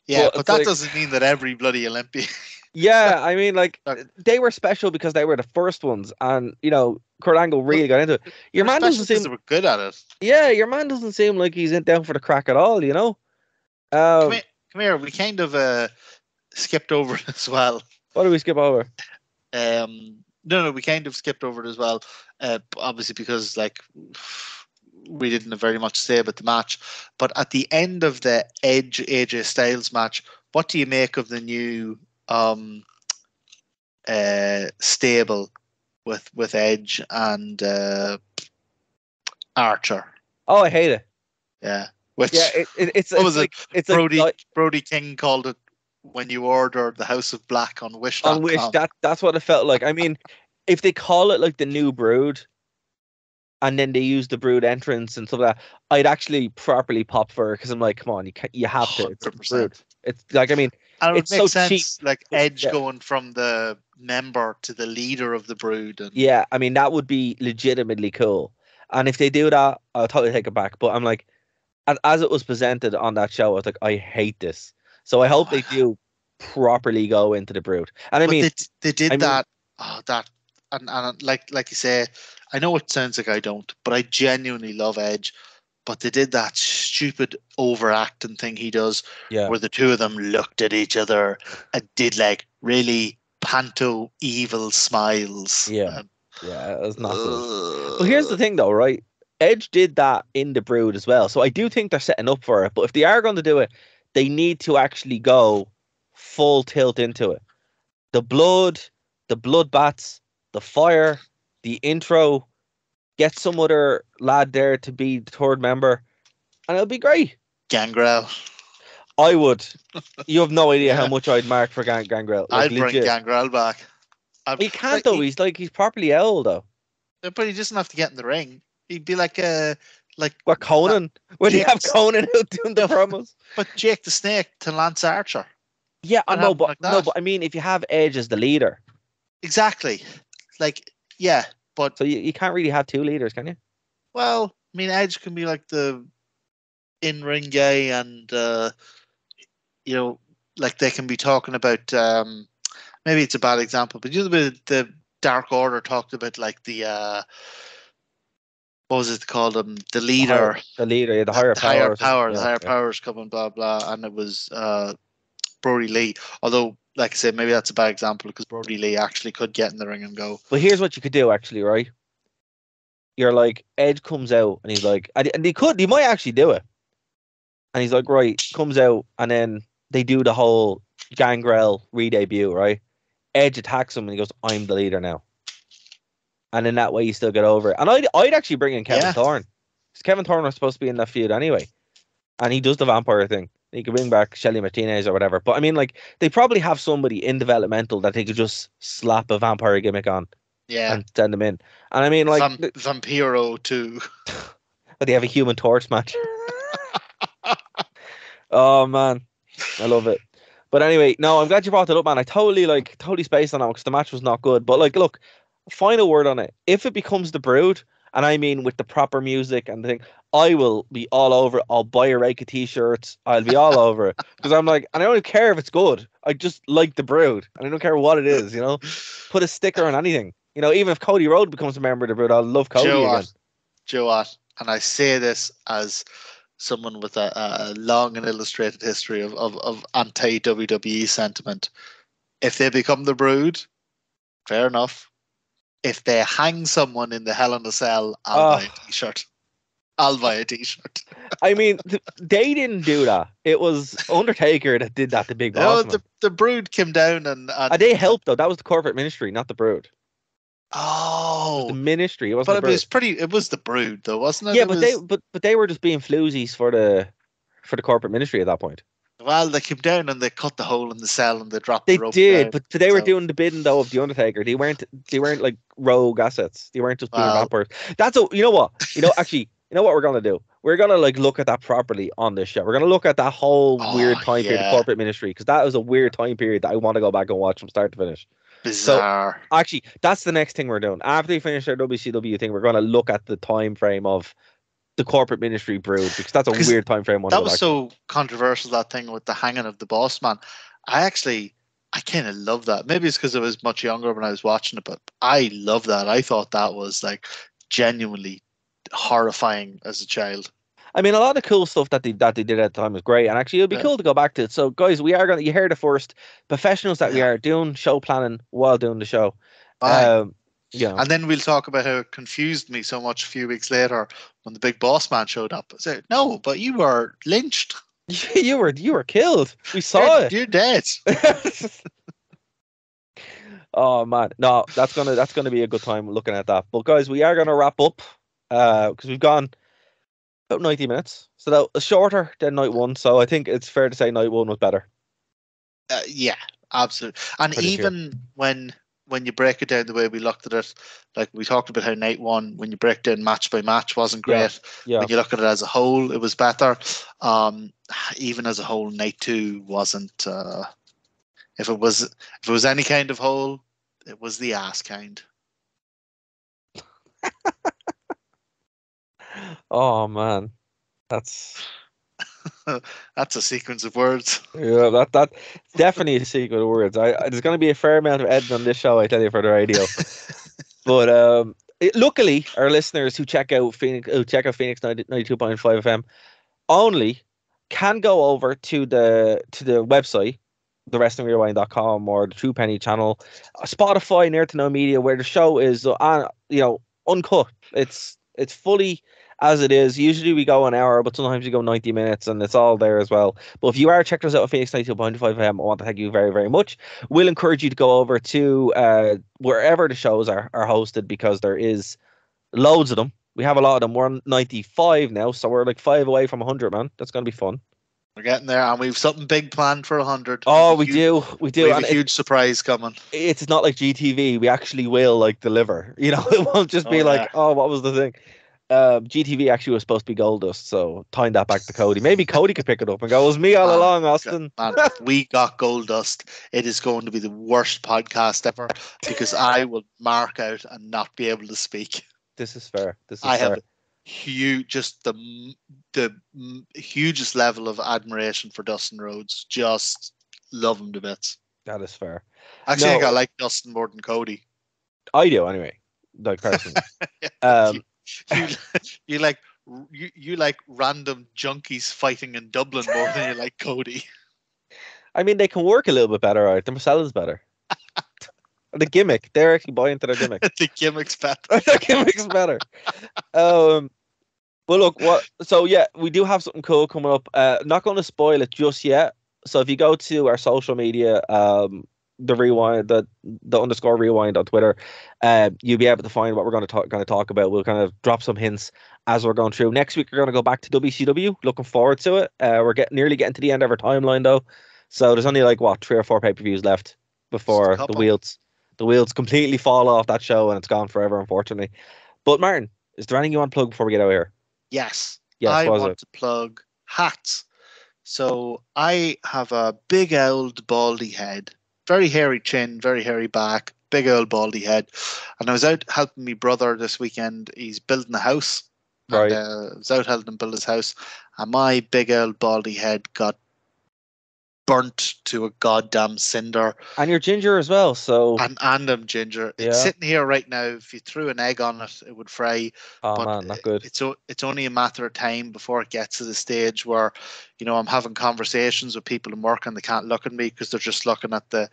Yeah, but that doesn't mean that every bloody Olympian. Yeah, I mean, like, they were special because they were the first ones, and Kurt Angle really got into it. Your man doesn't seem they were good at it. Yeah, your man doesn't seem like he's in down for the crack at all. Come here. We kind of skipped over it as well. What did we skip over? No, we kind of skipped over it as well. Obviously, because like we didn't have very much to say about the match. But at the end of the Edge AJ Styles match, what do you make of the new stable with Edge and Archer? Oh, I hate it. Yeah. Which, it's like Brody like, Brody King called it when you order the House of Black on Wish.com. On Wish, that's what it felt like. I mean, if they call it like the New Brood, and then they use the Brood entrance and stuff like that, I'd actually properly pop for it because I'm like, come on, you have to. It's Brood. It's like, I mean, and it's so sense, cheap. Like Edge going from the member to the leader of the Brood. And... Yeah, I mean, that would be legitimately cool. And if they do that, I'll totally take it back. But I'm like, as it was presented on that show, I was like, I hate this. So I hope they do properly go into the Brood. And I mean, they did that. And like you say, I know it sounds like I don't, but I genuinely love Edge. But they did that stupid overacting thing he does, where the two of them looked at each other and did like really panto evil smiles. Yeah, it was not good. But here's the thing, though, right? Edge did that in the Brood as well, so I do think they're setting up for it. But if they are going to do it, they need to actually go full tilt into it. The bloodbaths, the fire, the intro. Get some other lad there to be the third member, and it'll be great. Gangrel. I would. You have no idea how much I'd mark for Gangrel. Like, I'd bring Gangrel back. He can't though. He's properly old though. But he doesn't have to get in the ring. He'd be like what, Conan? Would you have Conan out doing the promos? But Jake the Snake to Lance Archer. Yeah, I know, but I mean, if you have Edge as the leader, exactly. Like, yeah. But so you can't really have two leaders, can you? Well, I mean, Edge can be like the in-ring guy, and like they can be talking about. Maybe it's a bad example, but the Dark Order talked about like the what was it called? The leader, the higher power, the higher powers coming, blah blah, and it was Brody Lee. Although, like I said, maybe that's a bad example because Brody Lee actually could get in the ring and go. But here's what you could do, actually, right? You're like, Edge comes out and he's like, and he might actually do it. And he's like, right, comes out, and then they do the whole Gangrel re-debut, right? Edge attacks him and he goes, I'm the leader now. And in that way, you still get over it. And I'd actually bring in Kevin Thorne. Because Kevin Thorne was supposed to be in that feud anyway. And he does the vampire thing. He could bring back Shelly Martinez or whatever. But I mean, like, they probably have somebody in developmental that they could just slap a vampire gimmick on. Yeah. And send them in. And I mean, like... Vampiro too. But they have a Human Torch match. Oh, man. I love it. But anyway, no, I'm glad you brought it up, man. I totally spaced on that because the match was not good. But, like, look, final word on it. If it becomes the Brood, and I mean with the proper music and the thing, I will be all over it. I'll buy a rake of t-shirts. I'll be all over it. Because I'm like, and I don't care if it's good. I just like the Brood. And I don't care what it is, you know? Put a sticker on anything. You know, even if Cody Rhodes becomes a member of the Brood, I'll love Cody again. Joe what? And I say this as someone with a long and illustrated history of anti-WWE sentiment. If they become the Brood, fair enough. If they hang someone in the Hell in a Cell, I'll buy a t-shirt. I'll buy a t-shirt. I mean, they didn't do that. It was Undertaker that did that to Big Boss. No, the Brood came down and they helped though. That was the corporate ministry, not the Brood. Oh, the ministry. It wasn't. But it was the Brood though, wasn't it? Yeah, but they were just being floozies for the corporate ministry at that point. Well, they came down and they cut the hole in the cell and they dropped the rope. They did, down, but they were doing the bidding though of the Undertaker. They weren't like rogue assets. They weren't just being vampires. You know what? Actually, you know what we're gonna do? We're gonna like look at that properly on this show. We're gonna look at that whole weird time period, of corporate ministry, because that was a weird time period that I want to go back and watch from start to finish. Bizarre. So, actually, that's the next thing we're doing. After we finish our WCW thing, we're gonna look at the time frame of the corporate ministry Brood, because that's a weird time frame. That was so controversial, that thing with the hanging of the boss man. I kind of love that. Maybe it's because I was much younger when I was watching it, but I love that. I thought that was like genuinely horrifying as a child. I mean, a lot of cool stuff that they did at the time was great, and actually it'd be cool to go back to it. So, guys, we are gonna. You heard it first. Professionals that we are doing show planning while doing the show. Yeah. And then we'll talk about how it confused me so much a few weeks later when the big boss man showed up. I said, "No, but you were lynched. you were killed. We saw it. You're dead." Oh man, no, that's gonna be a good time looking at that. But guys, we are gonna wrap up because we've gone about 90 minutes, so that was shorter than night one. So I think it's fair to say night one was better. Yeah, absolutely. And Pretty even when you break it down the way we looked at it, like we talked about how night one, when you break down match by match, wasn't great. Yeah. When you look at it as a whole, it was better. Even as a whole, night two wasn't. If it was any kind of whole, it was the ass kind. Oh man, that's that's a sequence of words. Yeah, that's definitely a sequence of words. There's going to be a fair amount of editing on this show, I tell you, for the radio. But luckily, our listeners who check out Phoenix 92.5 FM only can go over to the website, thewrestlingrewind.com, or the True Penny channel, Spotify, Near to No Media, where the show is uncut. It's fully as it is. Usually we go an hour, but sometimes we go 90 minutes, and it's all there as well. But if you are checking us out on Phoenix 92.5 FM, I want to thank you very, very much. We'll encourage you to go over to wherever the shows are hosted, because there is loads of them. We have a lot of them. We're on 95 now, so we're like 5 away from 100, man. That's going to be fun. We're getting there, and we've something big planned for 100. Oh, we do. We have a huge surprise coming. It's not like GTV. We actually will deliver. It won't just be oh, what was the thing? GTV actually was supposed to be Goldust, so tying that back to Cody. Maybe Cody could pick it up and go, "It was me all along, Austin." Man, we got Goldust. It is going to be the worst podcast ever because I will mark out and not be able to speak. This is fair. I have just the hugest level of admiration for Dustin Rhodes. Just love him to bits. That is fair. Actually, I think I like Dustin more than Cody. I do anyway, like personally. You like random junkies fighting in Dublin more than you like Cody. I mean, they can work a little bit better out. Themselves better. The gimmick, they're actually buying into their gimmick. The gimmick's better. The gimmick's better. Well, look, so yeah, we do have something cool coming up. Not going to spoil it just yet. So if you go to our social media, the rewind, the _ rewind on Twitter, you'll be able to find what we're going to talk about. We'll kind of drop some hints as we're going through. Next week we're going to go back to WCW. Looking forward to it. We're nearly getting to the end of our timeline though, so there's only 3 or 4 pay-per-views left before the wheels completely fall off that show and it's gone forever, unfortunately. But Martin, is there anything you want to plug before we get out of here? Yes, I want to plug hats. So I have a big old baldy head. Very hairy chin, very hairy back, big old baldy head. And I was out helping my brother this weekend. He's building a house. Right. And, I was out helping him build his house. And my big old baldy head got burnt to a goddamn cinder. And you're ginger as well, so... And I'm ginger. Yeah. It's sitting here right now. If you threw an egg on it, it would fry. Oh, but man, not good. It's only a matter of time before it gets to the stage where, I'm having conversations with people in work and they can't look at me because they're just looking at the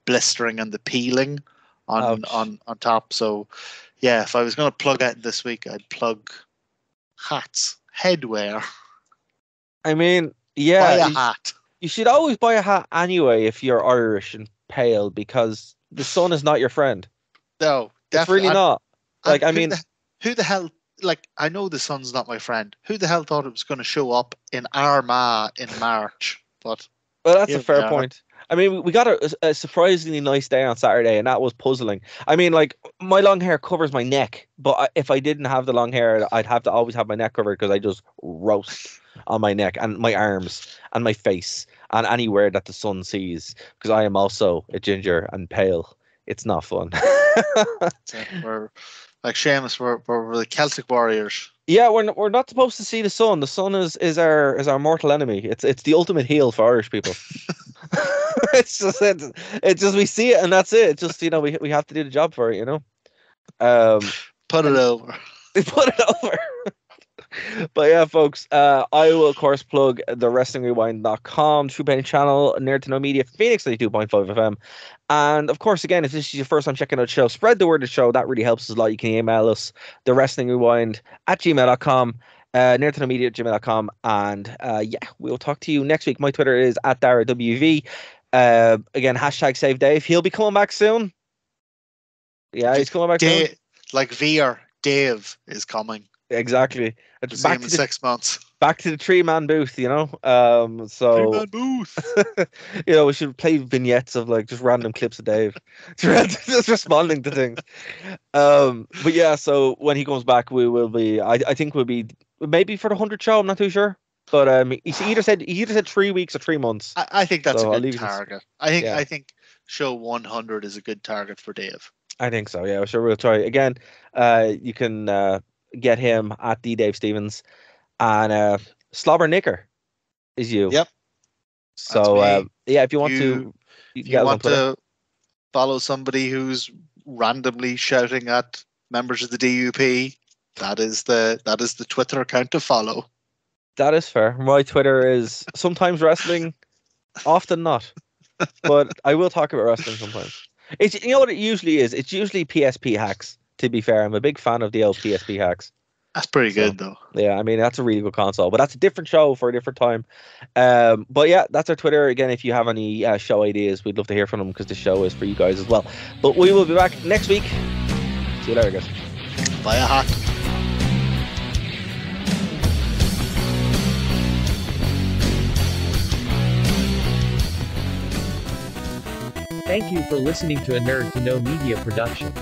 blistering and the peeling on top. So, yeah, if I was going to plug out this week, I'd plug hats, headwear. I mean, yeah. Buy a hat. You should always buy a hat anyway if you're Irish and pale, because the sun is not your friend. No, definitely. It's really not. Who the hell? I know the sun's not my friend. Who the hell thought it was going to show up in Armagh in March? But that's a fair point. I mean, we got a surprisingly nice day on Saturday, and that was puzzling. I mean, my long hair covers my neck, but if I didn't have the long hair, I'd have to always have my neck covered because I just roast on my neck and my arms and my face and anywhere that the sun sees, because I am also a ginger and pale. It's not fun. We're like Seamus. We're the Celtic warriors. Yeah, we're not supposed to see the sun. The sun is our mortal enemy. It's the ultimate heal for Irish people. It's just we see it and that's it. It's just we have to do the job for it. Put it over. Put it over. But yeah, folks, I will of course plug the WrestlingRewind.com, True Penny Channel, Nerd to Know Media, Phoenix 92.5 FM. And of course, again, if this is your first time checking out the show, spread the word of the show. That really helps us a lot. You can email us, the WrestlingRewind@gmail.com, nerdtoknowmedia@gmail.com. And yeah, we'll talk to you next week. My Twitter is @DaraWV. Again, hashtag save Dave. He'll be coming back soon. Yeah, he's coming back soon. Like VR, Dave is coming. Exactly. It's back in 6 months. Back to the 3-man booth, you know. So 3-man booth. You know, we should play vignettes of like just random clips of Dave just responding to things. But yeah, so when he comes back, we will be. I think we'll be maybe for the 100th show. I'm not too sure, but he either said 3 weeks or 3 months. I think that's a good target. I think show 100 is a good target for Dave. I think so. Yeah, sure. We'll try again. You can get him at Dave Stevens, and Slobber Knicker is you. Yep. So yeah, if you want to follow somebody who's randomly shouting at members of the DUP, that is the Twitter account to follow. That is fair. My Twitter is sometimes wrestling, often not, but I will talk about wrestling sometimes. It's, you know what it usually is? It's usually PSP hacks, to be fair. I'm a big fan of the old PSP hacks. That's pretty good, though. Yeah, I mean, that's a really good console, but that's a different show for a different time. But yeah, that's our Twitter. Again, if you have any show ideas, we'd love to hear from them because the show is for you guys as well. But we will be back next week. See you later, guys. Buy a hat. Thank you for listening to a Nerd to Know Media production.